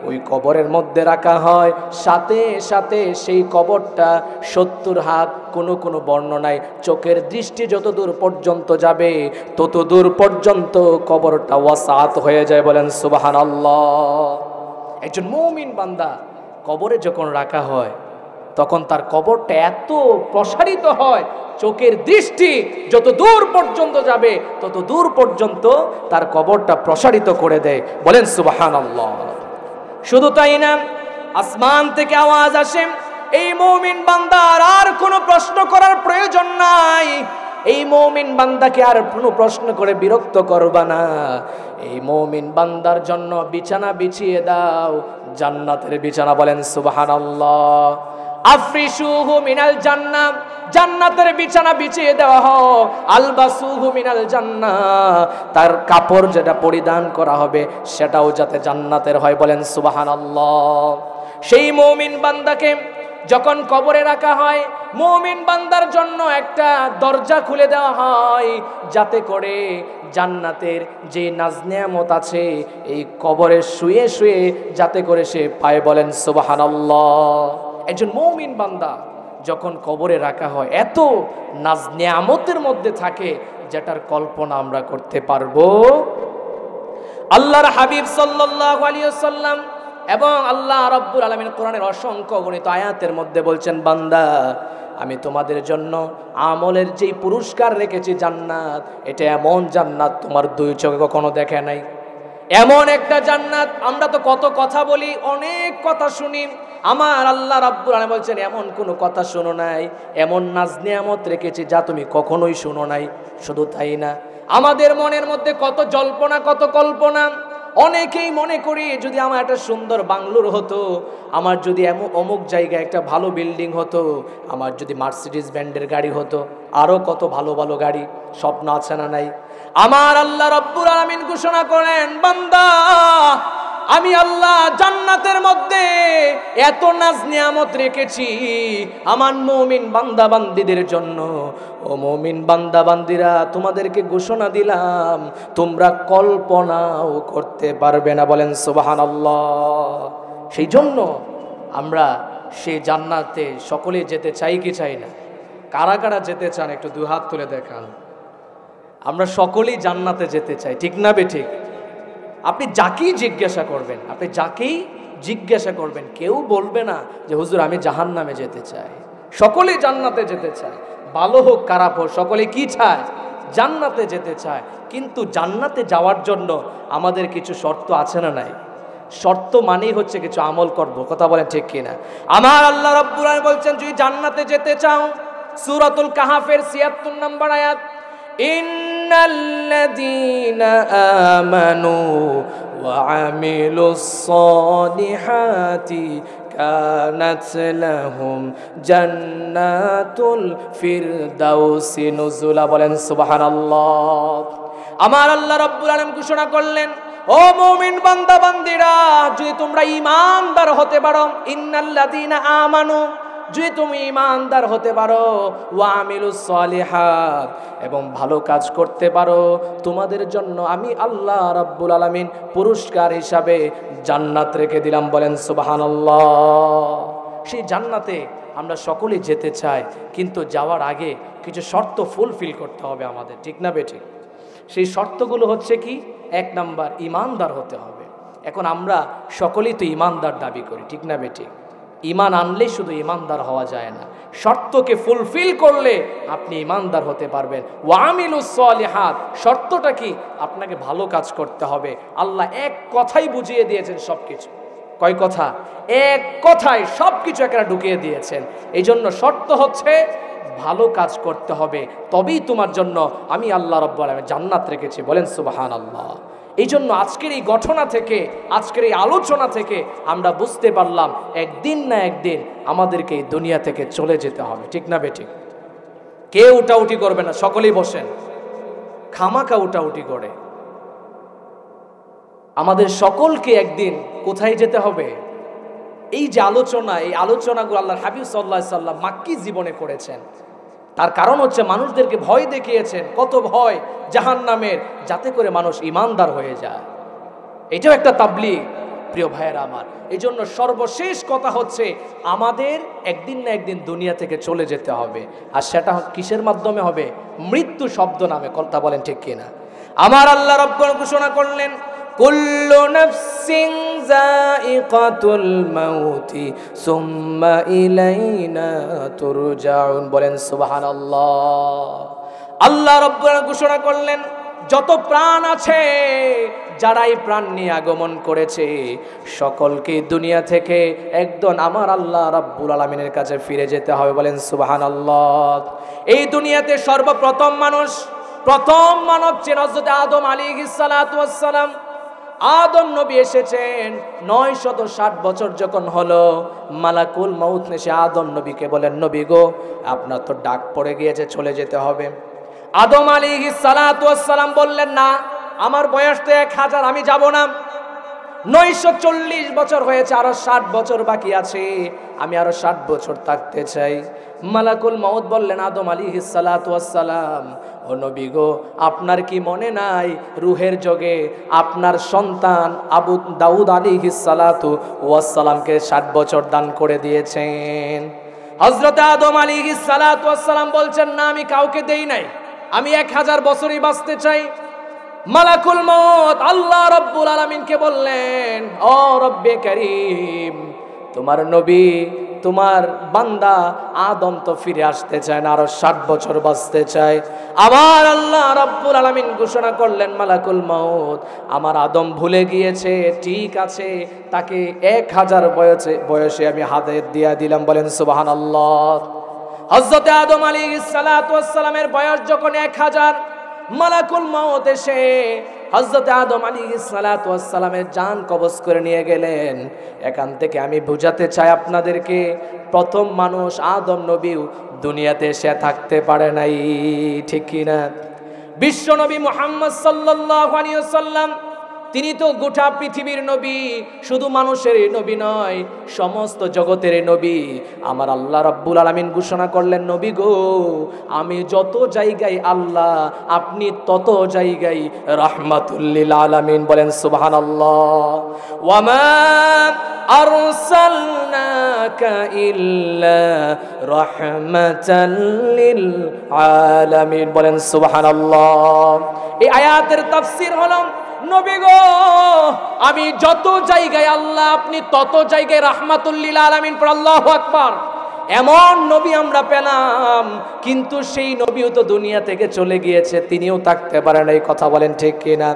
ওই কবরের মধ্যে রাখা হয়, সাথে সাথে সেই কবরটা 70 হাত, কোন বর্ণনায় চোখের দৃষ্টি যত দূর পর্যন্ত যাবে তত দূর পর্যন্ত কবরটা ওয়াসাত হয়ে যায়, বলেন সুবহানাল্লাহ। একজন মুমিন বান্দা কবরে যখন রাখা হয় তখন তার কবরটা এত প্রসারিত হয়, চোখের দৃষ্টি যত দূর পর্যন্ত যাবে তত দূর পর্যন্ত তার কবরটা প্রসারিত করে দেয়, বলেন সুবহানাল্লাহ। শুধু তাই না, আসমান থেকে আওয়াজ আসে, এই মুমিন বান্দার আর কোনো প্রশ্ন করার প্রয়োজন নাই, এই মুমিন বান্দাকে আর কোনো প্রশ্ন করে বিরক্ত করবা না, এই মুমিন বান্দার জন্য বিছানা বিছিয়ে দাও, জান্নাতের বিছানা, বলেন সুবহানাল্লাহ। আফরিশুহু মিনাল জান্নাহ, জান্নাতের বিছানা বিছিয়ে দেওয়া হোক, আলবাসুহু মিনাল জান্নাহ, তার কাপড় যেটা পরিধান করা হবে সেটাও যাতে জান্নাতের হয়, বলেন সুবহানাল্লাহ। সেই মুমিন বান্দাকে যখন কবরে রাখা হয়, মুমিন বান্দার জন্য একটা দরজা খুলে দেওয়া হয়, যাতে করে জান্নাতের যে নাজ নেয়ামত আছে এই কবরে শুয়ে শুয়ে যাতে করে সে পায়, বলেন সুবহানাল্লাহ। একজন মুমিন বান্দা যখন কবরে রাখা হয় এত নাজ নেয়ামতের মধ্যে থাকে যেটার কল্পনা আমরা করতে পারবো। আল্লাহর হাবিব সাল্লাল্লাহু আলাইহি ওয়াসাল্লাম এবং আল্লাহ রাব্বুল আলামিন কোরআনের অসংখ্য গণিত আয়াতের মধ্যে বলছেন, বান্দা আমি তোমাদের জন্য আমলের যেই পুরস্কার রেখেছি জান্নাত, এটা এমন জান্নাত তোমার দুই চোখে কখনো দেখে নাই, এমন একটা জান্নাত। আমরা তো কত কথা বলি, অনেক কথা শুনি, আমার আল্লাহ রাব্বুল আলামিন বলছেন এমন কোনো কথা শোনো নাই, এমন নাজ নিয়ামত রেখেছি যা তুমি কখনোই শোনো নাই। শুধু তাই না, আমাদের মনের মধ্যে কত জল্পনা, কত কল্পনা। অনেকেই মনে করি যদি আমার একটা সুন্দর বাংলোর হতো, আমার যদি অমুক জায়গায় একটা ভালো বিল্ডিং হতো, আমার যদি মার্সিডিজ ব্র্যান্ডের গাড়ি হতো, আরও কত ভালো ভালো গাড়ি, স্বপ্ন আছে না নাই? আমার আল্লাহ রাব্বুল আলামিন ঘোষণা করেন, বান্দা আমি আল্লাহ জান্নাতের মধ্যে এত নাজ নিয়ামত রেখেছি আমার মুমিন বান্দা বান্দীদের জন্য। ও মুমিন বান্দা বান্দীরা, তোমাদেরকে ঘোষণা দিলাম, তোমরা কল্পনাও করতে পারবে না। বলেন সুবহানাল্লাহ। সেই জন্য আমরা সেই জান্নাতে সকলে যেতে চাই কি চাই না? কারা কারা যেতে চান একটু দুই হাত তুলে দেখান। আমরা সকলেই জান্নাতে যেতে চাই, ঠিক না বেঠিক? আপনি যাকেই জিজ্ঞাসা করবেন, আপনি যাকেই জিজ্ঞাসা করবেন, কেউ বলবে না যে হুজুর আমি জাহান্নামে যেতে চাই। সকলেই জান্নাতে যেতে চায়, ভালো হোক খারাপ হোক, সকলে কি চায়? জান্নাতে যেতে চায়। কিন্তু জান্নাতে যাওয়ার জন্য আমাদের কিছু শর্ত আছে না নাই? শর্ত মানেই হচ্ছে কিছু আমল করব। কথা বলেন ঠিক কিনা? আমার আল্লাহ রাব্বুল আলামিন বলছেন, যদি জান্নাতে যেতে চাও, সূরাতুল কাহাফের ৭৬ নম্বর আয়াত, ইন্নাল্লাযীনা আমানু ওয়া আমিলুস সালিহাতি কানাত লাহুম জান্নাতুল ফিরদাউসি নুজুলা। বলেন সুবহানাল্লাহ। আমার আল্লাহ রাব্বুল আলামিন ঘোষণা করলেন, ও মুমিন বান্দা বান্দীরা, যদি তোমরা ঈমানদার হতে পারো, ইন্নাল্লাযীনা আমানু, যদি তুমি ঈমানদার হতে পারো, ওয়া আমিলুস সালিহাত, এবং ভালো কাজ করতে পারো, তোমাদের জন্য আমি আল্লাহ রাব্বুল আলামিন পুরস্কার হিসাবে জান্নাত রেখে দিলাম। বলেন সুবহানাল্লাহ। সেই জান্নাতে আমরা সকলেই যেতে চাই, কিন্তু যাওয়ার আগে কিছু শর্ত ফুলফিল করতে হবে আমাদের, ঠিক না বেঠিক? সেই শর্তগুলো হচ্ছে কি? ১ নাম্বার, ঈমানদার হতে হবে। এখন আমরা সকলেই তো ঈমানদার দাবি করি, ঠিক না বেঠিক? ঈমান আনলেই শুধু ঈমানদার হওয়া যায় না, শর্তকে ফুলফিল করলে আপনি ঈমানদার হতে পারবেন। ওয়া আমিলুস সালিহাত, শর্তটা কি? আপনাকে ভালো কাজ করতে হবে। আল্লাহ এক কথাই বুঝিয়ে দিয়েছেন সবকিছু। কয় কথা? এক কথায় সবকিছু একেবারে ঢুকিয়ে দিয়েছেন। এই জন্য শর্ত হচ্ছে ভালো কাজ করতে হবে, তবেই তোমার জন্য আমি আল্লাহ রাব্বুল আলামিন জান্নাত রেখেছি। বলেন সুবহানাল্লাহ। এই জন্য আজকের এই ঘটনা থেকে, আজকের এই আলোচনা থেকে আমরা বুঝতে পারলাম একদিন না একদিন আমাদেরকে এই দুনিয়া থেকে চলে যেতে হবে, ঠিক না বেঠিক? কেউ উঠাউঠি করবে না, সকলেই বসেন। খামাকা উঠাউঠি করে আমাদের সকলকে একদিন কোথায় যেতে হবে? এই যে আলোচনা, এই আলোচনাগুলো আল্লাহর হাবিব সাল্লাল্লাহু আলাইহি সাল্লাম মাক্কি জীবনে করেছেন। তার কারণ হচ্ছে মানুষদেরকে ভয় দেখিয়েছেন, কত ভয় জাহান্নামের, যাতে করে মানুষ ঈমানদার হয়ে যায়। এটাও একটা তাবলীগ, প্রিয় ভাইয়েরা আমার। এই জন্য সর্বশেষ কথা হচ্ছে আমাদের একদিন না একদিন দুনিয়া থেকে চলে যেতে হবে। আর সেটা কিসের মাধ্যমে হবে? মৃত্যু শব্দ নামে। কথা বলেন ঠিক কিনা? আমার আল্লাহ রাব্বুল ঘোষণা করলেন, কুল্লু নাফসিন যায়িকাতুল মাউতি সুম্মা ইলাইনা তুরজাউন। বলেন সুবহানাল্লাহ। আল্লাহ রাব্বুল ঘোষণা করলেন, যত প্রাণ আছে, যারাই প্রাণ নিয়ে আগমন করেছে, সকলকে দুনিয়া থেকে একদম আমার আল্লাহ রাব্বুল আলামিনের কাছে ফিরে যেতে হবে। বলেন সুবহানাল্লাহ। এই দুনিয়াতে সর্বপ্রথম মানুষ, প্রথম মানব ছিলেন হযরত আদম আলাইহিস সালাতু ওয়াস সালাম। আদম নবী এসেছেন 960 বছর যখন হলো, মালাকুল মউত এসে আদম নবীকে বলেন, নবী গো, আপনার তো ডাক পড়ে গিয়েছে, চলে যেতে হবে। আদম আলাইহিস সালাতু ওয়াস সালাম বললেন, না, আমার বয়স তো 1000, আমি যাব না। 940 বছর হয়েছে, আরো 60 বছর বাকি আছে, আমি আরো 60 বছর থাকতে চাই। মালাকুল মউত বললেন, আদম আলাইহিস সালাতু ওয়াস সালাম, ও নবী গো, আপনার কি মনে নাই রূহের যোগে আপনার সন্তান আবু দাউদ আলাইহিস সালাতু ওয়াস সালামকে 60 বছর দান করে দিয়েছেন? হযরত আদম আলাইহিস সালাতু ওয়াস সালাম বলছেন, না, আমি কাউকে দেই নাই, আমি 1000 বছরই বাঁচতে চাই। মালাকুল মউত আল্লাহ রাব্বুল আলামিনকে বললেন, ও রব্বে কারীম, তোমার নবী, তোমার বান্দা আদম তো ফিরে আসতে চায় না, আরো 60 বছর বাঁচতে চায়। আবার আল্লাহ রাব্বুল আলামিন ঘোষণা করলেন, মালাকুল মউত, আমার আদম ভুলে গিয়েছে, ঠিক আছে, তাকে 1000 বয়সে আমি হাদিয়া দিয়ে দিলাম। বলেন সুবহানাল্লাহ। হযরত আদম আলাইহিস সালাতু ওয়াস সালামের বয়স যখন 1000, মালাকুল মউত এসে হযরত আদম আলাইহিস সালাতু ওয়াস সালামের জান কবজ করে নিয়ে গেলেন। এখান থেকে আমি বুঝাতে চাই আপনাদেরকে, প্রথম মানুষ আদম নবীও দুনিয়াতে এসে থাকতে পারে নাই, ঠিক কি না? বিশ্ব নবী মুহাম্মদ সাল্লাল্লাহু আলাইহি ওয়াসাল্লাম তিনি তো গোটা পৃথিবীর নবী, শুধু মানুষের নবী নয়, সমস্ত জগতের নবী। আমার আল্লাহ রাব্বুল আলামিন ঘোষণা করলেন, নবী গো, আমি যত জায়গায় আল্লাহ, আপনি তত জায়গায় রাহমাতুল লিল আলামিন। বলেন সুবহানাল্লাহ। ওয়ামা আরসালনাকা ইল্লা রাহমাতাল লিল আলামিন। বলেন সুবহানাল্লাহ। এই আয়াতের তাফসীর হলো, নবী গো, আমি যত জায়গায় আল্লাহ, আপনি তত জায়গায় রাহমাতুল লিল আলামিন। পড় আল্লাহু আকবার। এমন নবী আমরা পেলাম, কিন্তু সেই নবীও তো দুনিয়া থেকে চলে গিয়েছে, তিনিও থাকতে পারেন। এই কথা বলেন ঠিক কিনা?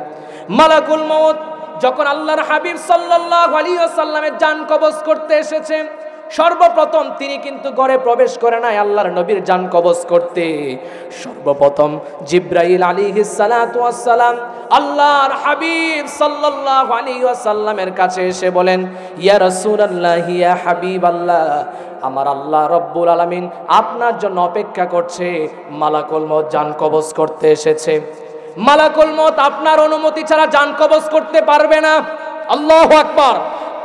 মালাকুল মউত যখন আল্লাহর হাবিব সাল্লাল্লাহু আলাইহি ওয়াসাল্লামের জান কবজ করতে এসেছে, সর্বপ্রথম তিনি কিন্তু ঘরে প্রবেশ করে নাই আল্লাহর নবীর জান কবজ করতে। সর্বপ্রথম জিবরাইল আলাইহিস সালাতু ওয়াস সালাম আল্লাহর হাবিব সাল্লাল্লাহু আলাইহি ওয়াসাল্লামের কাছে এসে বলেন, ইয়া রাসূলুল্লাহ, ইয়া হাবিবাল্লাহ, আমার আল্লাহ রব্বুল আলামিন আপনার জন্য অপেক্ষা করছে, মালাকুল মউত জান কবজ করতে এসেছে। মালাকুল মউত আপনার অনুমতি ছাড়া জান কবজ করতে পারবে না। আল্লাহু আকবার।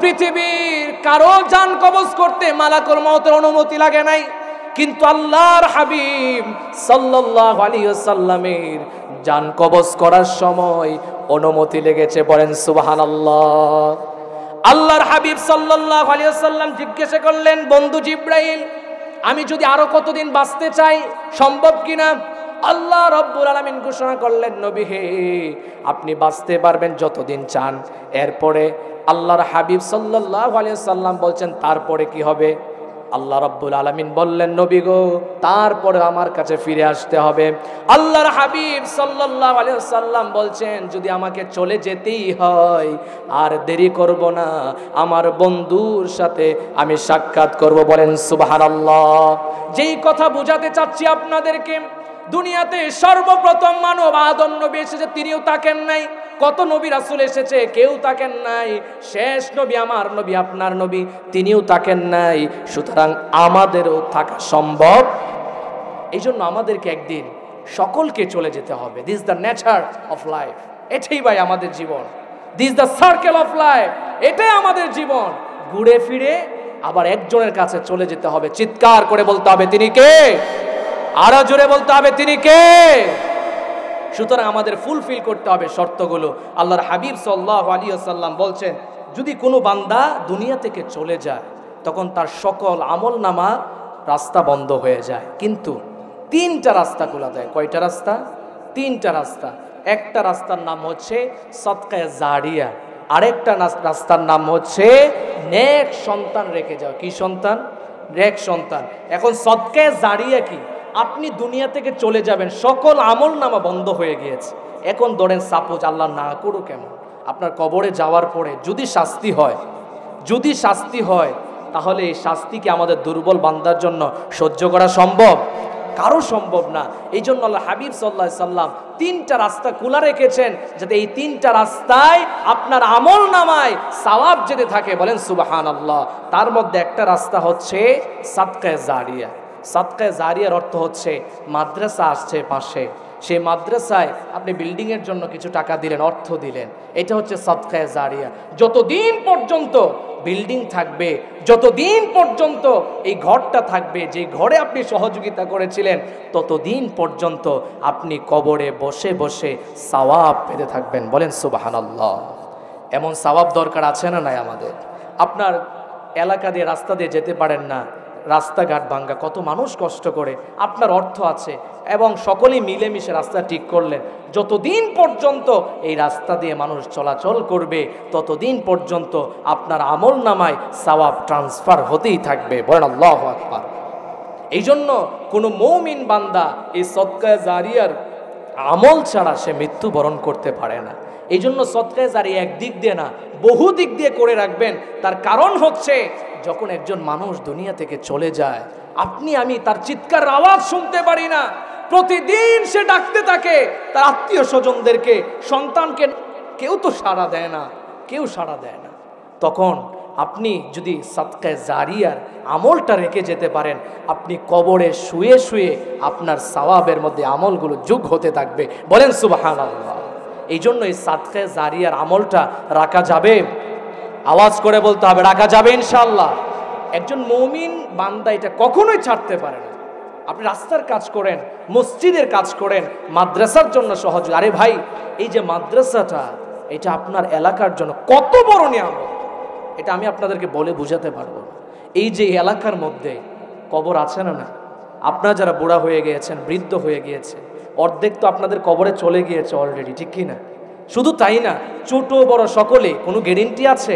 পৃথিবীর কারো জান কবজ করতে মালাকুল মউতের অনুমতি লাগে নাই, কিন্তু আল্লাহর হাবিব সাল্লাল্লাহু আলাইহি ওয়াসাল্লামের জান কবজ করার সময় অনুমতি লেগেছে। বলেন সুবহানাল্লাহ। আল্লাহর হাবিব সাল্লাল্লাহু আলাইহি ওয়াসাল্লাম জিজ্ঞাসা করলেন, বন্ধু জিবরাইল, আমি যদি আরো কতদিন বাঁচতে চাই, সম্ভব কিনা? আল্লাহ রাব্বুল আলামিন ঘোষণা করলেন, নবী হে, আপনি বাঁচতে পারবেন যতদিন চান। এরপরে আল্লাহর হাবিব সাল্লাল্লাহু আলাইহি ওয়াসাল্লাম বলছেন, তারপরে কি হবে? আল্লাহ রাব্বুল আলামিন বললেন, নবী গো, তারপরে আমার কাছে ফিরে আসতে হবে। আল্লাহর হাবিব সাল্লাল্লাহু আলাইহি ওয়াসাল্লাম বলছেন, যদি আমাকে চলে যেতেই হয়, আর দেরি করব না, আমার বন্ধুর সাথে আমি সাক্ষাৎ করব। বলেন সুবহানাল্লাহ। যেই কথা বোঝাতে চাচ্ছি আপনাদেরকে, দুনিয়াতে সর্বপ্রথম মানব আদম নবী এসেছে, তিনিও থাকেন নাই। কত নবী রাসূল এসেছে, কেউ থাকেন নাই। শেষ নবী আমার নবী, আপনার নবী, তিনিও থাকেন নাই। সুতরাং আমাদেরও থাকা সম্ভব। এই জন্য আমাদেরকে একদিন সকলকে চলে যেতে হবে। This the nature of life. এটাই ভাই আমাদের জীবন। This the circle of life. এটাই আমাদের জীবন। ঘুরে ফিরে আবার একজনের কাছে চলে যেতে হবে। চিৎকার করে বলতে হবে, তিনি কে? আরো জোরে বলতে হবে, তিনি কে? সুতরাং আমাদের ফুলফিল করতে হবে শর্তগুলো। আল্লাহর হাবিব সাল্লাল্লাহু আলাইহি ওয়াসাল্লাম বলছেন, যদি কোনো বান্দা দুনিয়া থেকে চলে যায়, তখন তার সকল আমলনামা রাস্তা বন্ধ হয়ে যায়, কিন্তু তিনটা রাস্তা খোলা দেয়। কয়টা রাস্তা? তিনটা রাস্তা। একটা রাস্তার নাম হচ্ছে সদকায়ে জারিয়া, আরেকটা রাস্তার নাম হচ্ছে নেক সন্তান রেখে যাও। কি সন্তান? নেক সন্তান। এখন সদকায়ে জারিয়া কি? আপনি দুনিয়া থেকে চলে যাবেন, সকল আমল নামা বন্ধ হয়ে গিয়েছে। এখন ধরেন সাপোজ, আল্লাহ না করুক, কেমন, আপনার কবরে যাওয়ার পরে যদি শাস্তি হয়, তাহলে এই শাস্তি কি আমাদের দুর্বল বান্দার জন্য সহ্য করা সম্ভব? কারো সম্ভব না। এই জন্য আল্লাহ হাবিব সাল্লাল্লাহু আলাইহি সাল্লাম তিনটা রাস্তা খোলা রেখেছেন, যাতে এই তিনটা রাস্তায় আপনার আমল নামায় সওয়াব যেতে থাকে। বলেন সুবহানাল্লাহ। তার মধ্যে একটা রাস্তা হচ্ছে সাদকায়ে জারিয়া। সাদকায়ে জারিয়ার অর্থ হচ্ছে, মাদ্রাসা আসছে পাশে, সেই মাদ্রাসায় আপনি বিল্ডিংয়ের জন্য কিছু টাকা দিলেন, অর্থ দিলেন, এটা হচ্ছে সাদকায়ে জারিয়া। যতদিন পর্যন্ত বিল্ডিং থাকবে, যতদিন পর্যন্ত এই ঘরটা থাকবে, যে ঘরে আপনি সহযোগিতা করেছিলেন, ততদিন পর্যন্ত আপনি কবরে বসে বসে সওয়াব পেতে থাকবেন। বলেন সুবহানাল্লাহ। এমন সওয়াব দরকার আছে না নাই আমাদের? আপনার এলাকা দিয়ে, রাস্তা দিয়ে যেতে পারেন না, রাস্তাঘাট ভাঙ্গা, কত মানুষ কষ্ট করে, আপনার অর্থ আছে এবং সকলেই মিলেমিশে রাস্তা ঠিক করলেন। যতদিন পর্যন্ত এই রাস্তা দিয়ে মানুষ চলাচল করবে, ততদিন পর্যন্ত আপনার আমল নামায় সওয়াব ট্রান্সফার হতেই থাকবে। বলেন আল্লাহু আকবার। এই জন্য কোনো মুমিন বান্দা এই সদকায়ে জারিয়ার আমল ছাড়া সে মৃত্যুবরণ করতে পারে না। এই জন্য সদকায়ে জারিয়া একদিক দিয়ে না, বহু দিক দিয়ে করে রাখবেন। তার কারণ হচ্ছে, যখন একজন মানুষ দুনিয়া থেকে চলে যায়, আপনি আমি তার চিৎকার আওয়াজ শুনতে পারি না। প্রতিদিন সে ডাকতে থাকে তার আত্মীয় স্বজনদেরকে, সন্তানকে, কেউ তো সাড়া দেয় না, কেউ সাড়া দেয় না। তখন আপনি যদি সাদকায়ে জারিয়ার আমলটা রেখে যেতে পারেন, আপনি কবরে শুয়ে শুয়ে আপনার সওয়াবের মধ্যে আমলগুলো যোগ হতে থাকবে। বলেন সুবহানাল্লাহ। এই জন্য এই সাদকা জারিয়ার আমলটা রাখা যাবে, আওয়াজ করে বলতে হবে রাখা যাবে ইনশাআল্লাহ। একজন মুমিন বান্দা এটা কখনোই ছাড়তে পারে না। আপনি রাস্তার কাজ করেন, মসজিদের কাজ করেন, মাদ্রাসার জন্য সহযোগ, আরে ভাই এই যে মাদ্রাসাটা এটা আপনার এলাকার জন্য কত বড় নিয়ামত, এটা আমি আপনাদেরকে বলে বুঝাতে পারবো না। এই যে এলাকার মধ্যে কবর আছে না, আপনারা যারা বুড়া হয়ে গিয়েছেন, বৃদ্ধ হয়ে গিয়েছেন, অর্ধেক তো আপনাদের কবরে চলে গিয়েছে অলরেডি, ঠিক কি না? শুধু তাই না, ছোট বড় সকলে, কোনো গ্যারেন্টি আছে?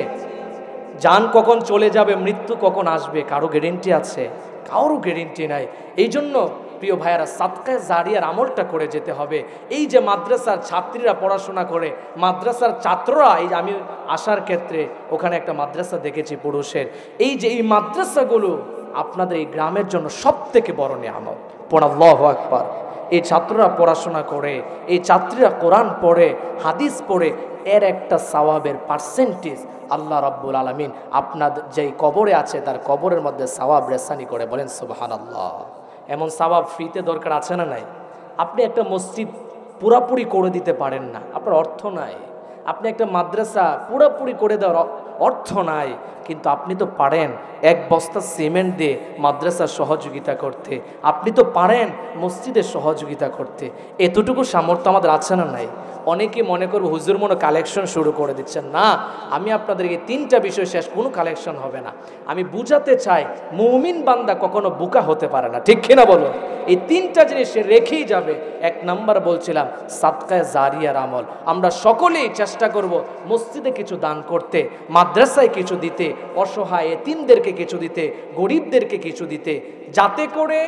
জান কখন চলে যাবে, মৃত্যু কখন আসবে, কারো গ্যারেন্টি আছে? কারো গ্যারেন্টি নাই। এই জন্য প্রিয় ভাইয়ারা সাদকা জারিয়ার আমলটা করে যেতে হবে। এই যে মাদ্রাসার ছাত্রীরা পড়াশোনা করে, মাদ্রাসার ছাত্ররা, এই যে আমি আসার ক্ষেত্রে ওখানে একটা মাদ্রাসা দেখেছি পুরুষের, এই যে এই মাদ্রাসাগুলো আপনাদের এই গ্রামের জন্য সব থেকে বড় নিয়ামত। পড়া আল্লাহু আকবার। এই ছাত্ররা পড়াশোনা করে, এই ছাত্রীরা কোরআন পড়ে, হাদিস পড়ে, এর একটা সওয়াবের পার্সেন্টেজ আল্লাহ রাব্বুল আলামিন আপনাদের যেই কবরে আছে তার কবরের মধ্যে সওয়াব রেসানি করে। বলেন সুবহানাল্লাহ। এমন সওয়াব ফ্রিতে দরকার আছে না নাই? আপনি একটা মসজিদ পুরাপুরি করে দিতে পারেন না, আপনার অর্থ নাই। আপনি একটা মাদ্রাসা পুরাপুরি করে দেওয়ার অর্থ নাই, কিন্তু আপনি তো পারেন এক বস্তা সিমেন্ট দিয়ে মাদ্রাসার সহযোগিতা করতে, আপনি তো পারেন মসজিদের সহযোগিতা করতে। এতটুকু সামর্থ্য আমাদের আছে না নাই? অনেকে মনে করবে হুজুর মনে কালেকশন শুরু করে দিচ্ছেন। না, আমি আপনাদেরকে তিনটা বিষয় শেষ, কোনো কালেকশন হবে না। আমি বুঝাতে চাই মুমিন বান্দা কখনো বোকা হতে পারে না, ঠিক কিনা বলো? এই তিনটা জিনিস সে রেখেই যাবে। এক নাম্বার বলছিলাম সাদকা জারিয়ার আমল। আমরা সকলেই চেষ্টা করব মসজিদে কিছু দান করতে, মাদ্রাসায় কিছু দিতে, অসহায় এতিমদেরকে কিছু দিতে, গরিবদেরকে কিছু দিতে, যাতে করে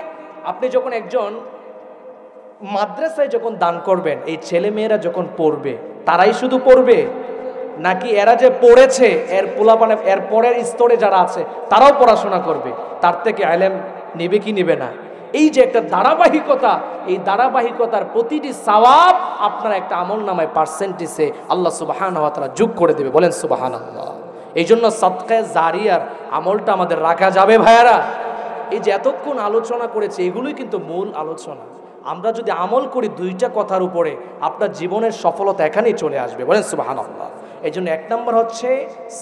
আপনি যখন একজন মাদ্রাসায় যখন দান করবেন, এই ছেলে মেয়েরা যখন পড়বে, তারাই শুধু পড়বে নাকি এরা যে পড়েছে এর পোলাপানে এর পরের স্তরে যারা আছে তারাও পড়াশোনা করবে, তার থেকে ইলম নেবে কি নেবে না? এই যে একটা ধারাবাহিকতা, এই ধারাবাহিকতার প্রতিটি সওয়াব আপনার একটা আমল নামায় পার্সেন্টেজে আল্লাহ সুবহানাহু ওয়া তাআলা যোগ করে দেবে। বলেন সুবহানাল্লাহ। এই জন্য সাদকা জারিয়ার আমলটা আমাদের রাখা যাবে ভাইয়ারা। এই যে এতক্ষণ আলোচনা করেছে এগুলোই কিন্তু মূল আলোচনা। আমরা যদি আমল করি দুইটা কথার উপরে, আপনার জীবনের সফলতা এখানেই চলে আসবে। বলেন সুবহানাল্লাহ। এই জন্য এক নম্বর হচ্ছে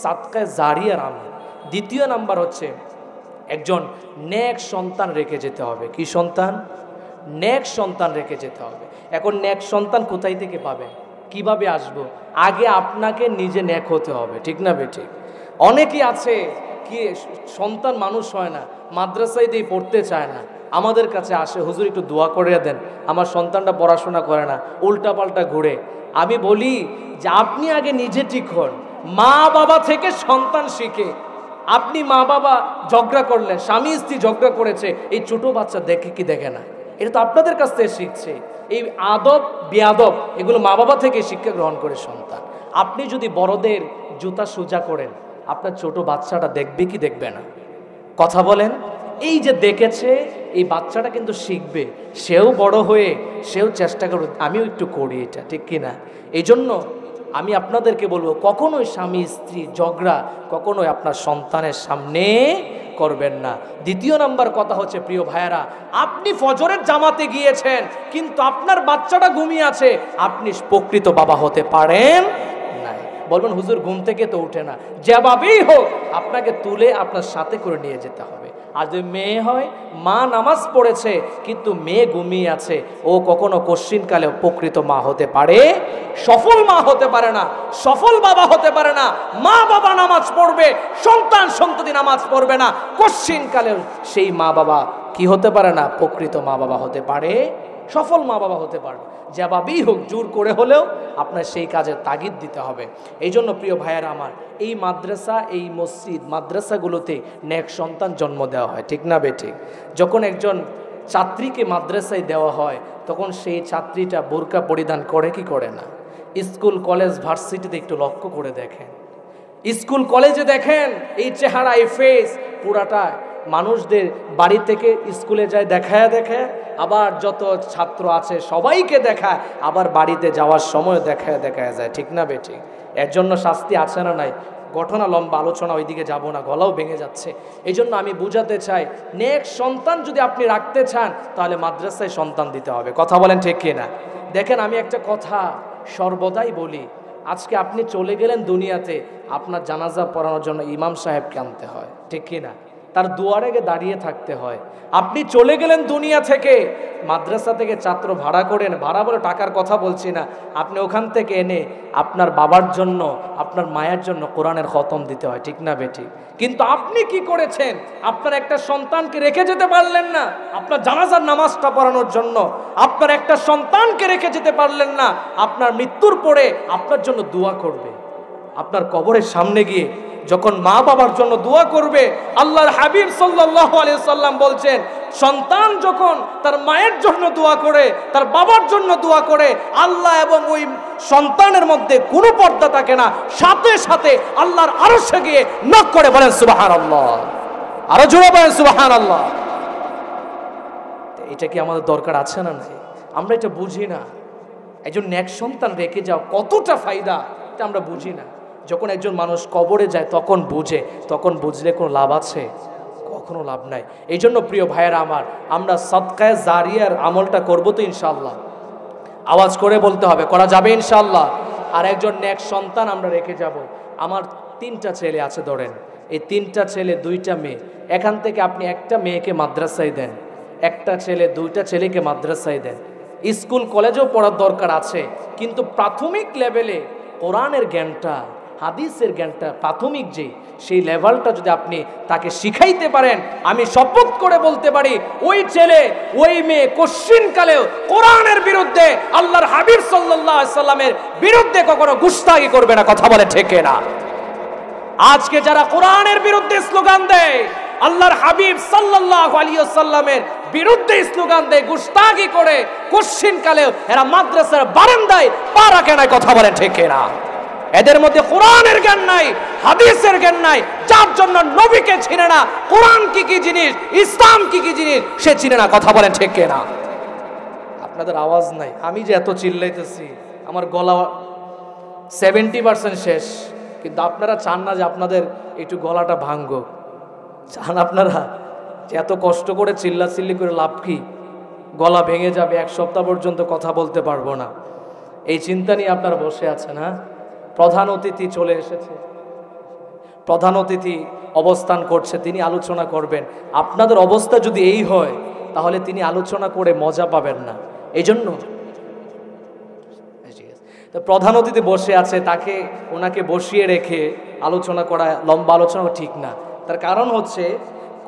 সাদকা জারিয়ার আমল, দ্বিতীয় নাম্বার হচ্ছে একজন নেক সন্তান রেখে যেতে হবে। কি সন্তান? নেক সন্তান রেখে যেতে হবে। এখন নেক সন্তান কোথায় থেকে পাবেন, কিভাবে আসবো? আগে আপনাকে নিজে নেক হতে হবে, ঠিক না বেঠিক? অনেকেই আছে কি সন্তান মানুষ হয় না, মাদ্রাসায় দিয়ে পড়তে চায় না, আমাদের কাছে আসে, হুজুর একটু দোয়া করে দেন, আমার সন্তানটা পড়াশোনা করে না, উল্টাপাল্টা ঘুরে। আমি বলি যে আপনি আগে নিজে ঠিক হন। মা বাবা থেকে সন্তান শিখে। আপনি মা বাবা ঝগড়া করলেন, স্বামী স্ত্রী ঝগড়া করেছে, এই ছোট বাচ্চা দেখে কি দেখে না? এটা তো আপনাদের কাছ থেকে শিখছে। এই আদব বেয়াদব এগুলো মা বাবা থেকে শিক্ষা গ্রহণ করে সন্তান। আপনি যদি বড়দের জুতা সোজা করেন, আপনার ছোট বাচ্চাটা দেখবে কি দেখবে না? কথা বলেন। এই যে দেখেছে, এই বাচ্চাটা কিন্তু শিখবে, সেও বড় হয়ে সেও চেষ্টা করবে আমিও একটু করি এটা, ঠিক কিনা? এই জন্য আমি আপনাদেরকে বলবো কখনোই স্বামী স্ত্রী ঝগড়া কখনোই আপনার সন্তানের সামনে করবেন না। দ্বিতীয় নাম্বার কথা হচ্ছে প্রিয় ভাইয়েরা, আপনি ফজরের জামাতে গিয়েছেন কিন্তু আপনার বাচ্চাটা ঘুমিয়ে আছে, আপনি প্রকৃত বাবা হতে পারেন না। বলবেন হুজুর ঘুম থেকে তো উঠে না, যেভাবেই হোক আপনাকে তুলে আপনার সাথে করে নিয়ে যেতে হবে। আর যদি মেয়ে হয়, মা নামাজ পড়েছে কিন্তু মেয়ে ঘুমিয়ে আছে, ও কখনো কশ্চিনকালে প্রকৃত মা হতে পারে, সফল মা হতে পারে না, সফল বাবা হতে পারে না। মা বাবা নামাজ পড়বে, সন্তান সন্ততি নামাজ পড়বে না, কশ্চিনকালেও সেই মা বাবা কি হতে পারে না? প্রকৃত মা বাবা হতে পারে, সফল মা বাবা হতে পারবে। যেভাবেই হোক জোর করে হলেও আপনার সেই কাজের তাগিদ দিতে হবে। এই জন্য প্রিয় ভাইয়েরা আমার, এই মাদ্রাসা, এই মসজিদ মাদ্রাসাগুলোতে নেক সন্তান জন্ম দেওয়া হয়, ঠিক না বেঠিক? যখন একজন ছাত্রীকে মাদ্রাসায় দেওয়া হয় তখন সেই ছাত্রীটা বোরকা পরিধান করে কি করে না? স্কুল কলেজ ভার্সিটিতে একটু লক্ষ্য করে দেখেন, স্কুল কলেজে দেখেন এই চেহারা, এই ফেস পুরাটা মানুষদের বাড়ি থেকে স্কুলে যায় দেখায় দেখায়, আবার যত ছাত্র আছে সবাইকে দেখায়, আবার বাড়িতে যাওয়ার সময় দেখায় দেখায় যায়, ঠিক না বেঠিক? এর জন্য শাস্তি আছে না নাই? ঘটনা লম্বা, আলোচনা ওইদিকে যাব না, গলাও ভেঙে যাচ্ছে। এই জন্য আমি বুঝাতে চাই, নেক সন্তান যদি আপনি রাখতে চান তাহলে মাদ্রাসায় সন্তান দিতে হবে। কথা বলেন ঠিক কিনা? দেখেন আমি একটা কথা সর্বদাই বলি, আজকে আপনি চলে গেলেন দুনিয়াতে, আপনার জানাজা পড়ানোর জন্য ইমাম সাহেবকে আনতে হয়, ঠিক কি না? তার দুয়ারে গিয়ে দাঁড়িয়ে থাকতে হয়। আপনি চলে গেলেন দুনিয়া থেকে, মাদ্রাসা থেকে ছাত্র ভাড়া করেন, ভাড়া বলে টাকার কথা বলছি না, আপনি ওখান থেকে এনে আপনার বাবার জন্য, আপনার মায়ের জন্য কোরআনের খতম দিতে হয়, ঠিক না বেঠিক? কিন্তু আপনি কি করেছেন? আপনার একটা সন্তানকে রেখে যেতে পারলেন না আপনার জানাজার নামাজটা পড়ানোর জন্য, আপনার একটা সন্তানকে রেখে যেতে পারলেন না আপনার মৃত্যুর পরে আপনার জন্য দোয়া করবে। আপনার কবরের সামনে গিয়ে যখন মা বাবার জন্য দোয়া করবে, আল্লাহর হাবিব সাল্লাল্লাহু আলাইহি সাল্লাম বলছেন, সন্তান যখন তার মায়ের জন্য দোয়া করে, তার বাবার জন্য দোয়া করে, আল্লাহ এবং ওই সন্তানের মধ্যে কোনো পর্দা থাকে না, সাথে সাথে আল্লাহর আরশে গিয়ে নক করে বলেন সুবহানাল্লাহ। আরো জোরে বলেন সুবহানাল্লাহ। এটা কি আমাদের দরকার আছে না নাই? আমরা এটা বুঝি না। একজন নেক সন্তান রেখে যাও কতটা ফায়দা, এটা আমরা বুঝি না। যখন একজন মানুষ কবরে যায় তখন বুঝে, তখন বুঝলে কোনো লাভ আছে? কখনো লাভ নাই। এই জন্য প্রিয় ভাইয়েরা আমার, আমরা সদকায়ে জারিয়ার আমলটা করবো তো ইনশাআল্লাহ? আওয়াজ করে বলতে হবে, করা যাবে ইনশাআল্লাহ। আর একজন নেক সন্তান আমরা রেখে যাব। আমার 3টা ছেলে আছে ধরেন, এই 3টা ছেলে 2টা মেয়ে, এখান থেকে আপনি একটা মেয়েকে মাদ্রাসায় দেন, একটা ছেলে 2টা ছেলেকে মাদ্রাসায় দেন। স্কুল কলেজেও পড়ার দরকার আছে, কিন্তু প্রাথমিক লেভেলে কোরআনের জ্ঞানটা, হাদিসের জ্ঞানটা, প্রাথমিক যে সেই লেভেলটা যদি আপনি তাকে শিখাইতে পারেন, আমি শপথ করে বলতে পারি ওই ছেলে ওই মেয়ে কোশ্চিনকালেও কোরআনের বিরুদ্ধে, আল্লাহর হাবিব সাল্লাল্লাহু আলাইহি সাল্লামের বিরুদ্ধে কখনো গুস্তাখি করবে না। কথা বলে ঠিক না? আজকে যারা কোরআনের বিরুদ্ধে স্লোগান দেয়, আল্লাহর হাবিব সাল্লাল্লাহু আলাইহি ওয়াসাল্লামের বিরুদ্ধে স্লোগান দেয়, গুস্তাখি করে, কোশ্চিনকালেও এরা মাদ্রাসার বারান্দায় পা রাখে না। কথা বলে ঠিক না? এদের মধ্যে কোরআনের জ্ঞান নাই, হাদিসের জ্ঞান নাই, যার জন্য নবীকে চিনে না, কোরআন কি কি জিনিস, ইসলাম কি কি জিনিস সে চিনে না। কথা বলেন ঠিক না? আপনাদের আওয়াজ নাই, আমি যে এত চিল্লাইতেছি, আমার গলা 70% শেষ, কিন্তু আপনারা চান না যে আপনাদের একটু গলাটা ভাঙুক। চান আপনারা যে এত কষ্ট করে চিল্লাচিল্লি করে লাভ কি? গলা ভেঙে যাবে, 1 সপ্তাহ পর্যন্ত কথা বলতে পারবো না, এই চিন্তা নিয়ে আপনারা বসে আছেন। হ্যাঁ, প্রধান অতিথি চলে এসেছে, প্রধান অতিথি অবস্থান করছে, তিনি আলোচনা করবেন। আপনাদের অবস্থা যদি এই হয় তাহলে তিনি আলোচনা করে মজা পাবেন না। এই জন্য তো প্রধান অতিথি বসে আছে, ওনাকে বসিয়ে রেখে আলোচনা করা, লম্বা আলোচনা ঠিক না। তার কারণ হচ্ছে,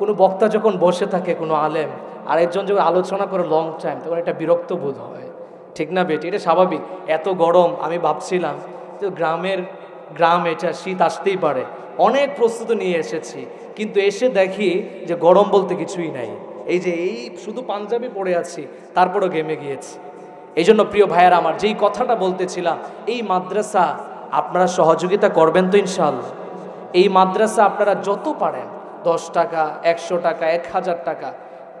কোনো বক্তা যখন বসে থাকে, কোনো আলেম, আর একজন যখন আলোচনা করে লং টাইম, তখন একটা বিরক্ত বোধ হয়, ঠিক না বেটি? এটা স্বাভাবিক। এত গরম, আমি ভাবছিলাম তো গ্রাম, এটা শীত আসতেই পারে, অনেক প্রস্তুতি নিয়ে এসেছি, কিন্তু এসে দেখি যে গরম বলতে কিছুই নাই। এই যে এই শুধু পাঞ্জাবি পরে আছি, তারপরও ঘেমে গিয়েছি। এই জন্য প্রিয় ভাইয়েরা আমার, যেই কথাটা বলতেছিলাম, এই মাদ্রাসা আপনারা সহযোগিতা করবেন তো ইনশাআল্লাহ? এই মাদ্রাসা আপনারা যত পারেন, 10 টাকা, 100 টাকা, 1000 টাকা,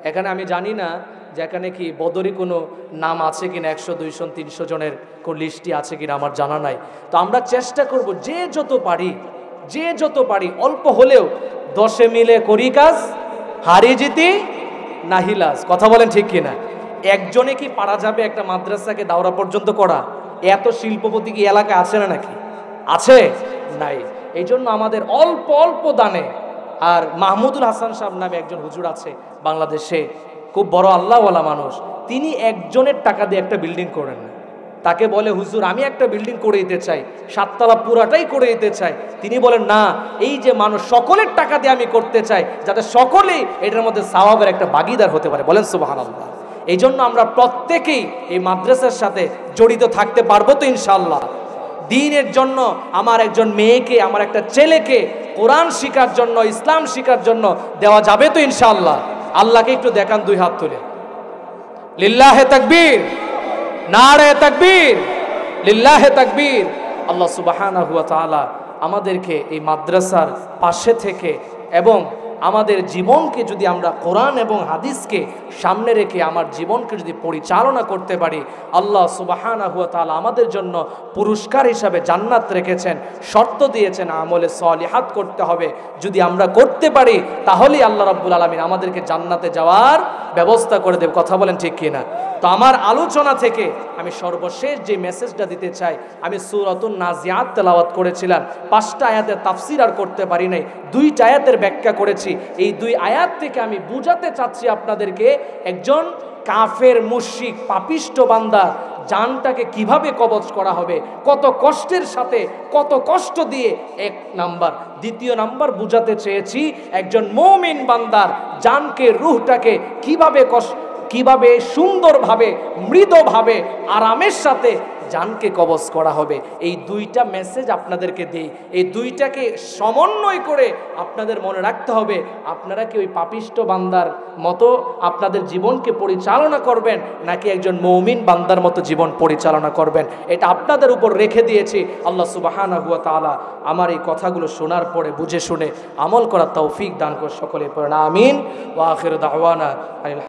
এখানে আমি জানি না যে এখানে কি বদরি কোনো নাম আছে কিনা, 100, 200, 300 জনের কোন লিস্টটি আছে কিনা আমার জানা নাই। তো আমরা চেষ্টা করব যে যত পারি অল্প হলেও 10 মিলে করি কাজ, হারি জিতি নাহিলাজ। কথা বলেন ঠিক কিনা? একজনে কি পারা যাবে একটা মাদ্রাসাকে দাওরা পর্যন্ত করা? এত শিল্পপতি কি এলাকায় আছে না নাকি? আছে? নাই। এই জন্য আমাদের অল্প অল্প দানে, আর মাহমুদুল হাসান সাহেব নামে একজন হুজুর আছে বাংলাদেশে, খুব বড় আল্লাহওয়ালা মানুষ, তিনি একজনের টাকা দিয়ে একটা বিল্ডিং করেন না। তাকে বলে, হুজুর আমি একটা বিল্ডিং করে দিতে চাই, 7 তলা পুরাটাই করে দিতে চাই। তিনি বলেন, না, এই যে মানুষ সকলের টাকা দিয়ে আমি করতে চাই, যাতে সকলেই এটার মধ্যে সওয়াবের একটা ভাগীদার হতে পারে। বলেন সুবহানাল্লাহ। এই জন্য আমরা প্রত্যেকেই এই মাদ্রাসার সাথে জড়িত থাকতে পারবো তো ইনশাআল্লাহ? দ্বীনের জন্য আমার একজন মেয়েকে, আমার একটা ছেলেকে কোরআন শিখার জন্য, ইসলাম শিখার জন্য দেওয়া যাবে তো ইনশাআল্লাহ? আল্লাহকে একটু দেখান 2 হাত তুলে, লিল্লাহে তাকবীর, নারে তাকবীর, লিল্লাহে তাকবীর। আল্লাহ সুবহানাহু ওয়া তাআলা আমাদেরকে এই মাদ্রাসার পাশে থেকে এবং আমাদের জীবনকে যদি আমরা কোরআন এবং হাদিসকে সামনে রেখে আমার জীবনকে যদি পরিচালনা করতে পারি, আল্লাহ সুবহানাহু ওয়া তাআলা আমাদের জন্য পুরস্কার হিসাবে জান্নাত রেখেছেন, শর্ত দিয়েছেন আমলে সলিহাত করতে হবে। যদি আমরা করতে পারি তাহলেই আল্লাহ রাব্বুল আলামিন আমাদেরকে জান্নাতে যাওয়ার ব্যবস্থা করে দেব। কথা বলেন ঠিক কিনা? তো আমার আলোচনা থেকে আমি সর্বশেষ যে মেসেজটা দিতে চাই, আমি সূরাতুন নাজিয়াত তেলাওয়াত করেছিলাম, 5টা আয়াতের তাফসীর আর করতে পারি নাই, 2টা আয়াতের ব্যাখ্যা করেছি। এই 2 আয়াত থেকে আমি বুঝাতে চাচ্ছি আপনাদেরকে একজন কাফের মুশরিক পাপিষ্ট বান্দা জানটাকে কিভাবে কবজ করা হবে, কত কষ্টের সাথে, কত কষ্ট দিয়ে, 1 নাম্বার। 2 নাম্বার বুঝাতে চেয়েছি একজন মুমিন বান্দার জানকে, রূহটাকে কিভাবে সুন্দরভাবে, মৃদুভাবে, আরামের সাথে জানকে কবজ করা হবে। এই 2টা মেসেজ আপনাদেরকে দেই। এই 2টাকে সমন্বয় করে আপনাদের মনে রাখতে হবে, আপনারা কি ওই পাপিষ্ট বান্দার মতো আপনাদের জীবনকে পরিচালনা করবেন, নাকি একজন মুমিন বান্দার মতো জীবন পরিচালনা করবেন। এটা আপনাদের উপর রেখে দিয়েছি। আল্লাহ সুবহানাহু ওয়া তাআলা আমার এই কথাগুলো শোনার পরে বুঝে শুনে আমল করার তৌফিক দান করে সকলে পড়েন আমিন। ওয়া আখিরু দাওয়ানা।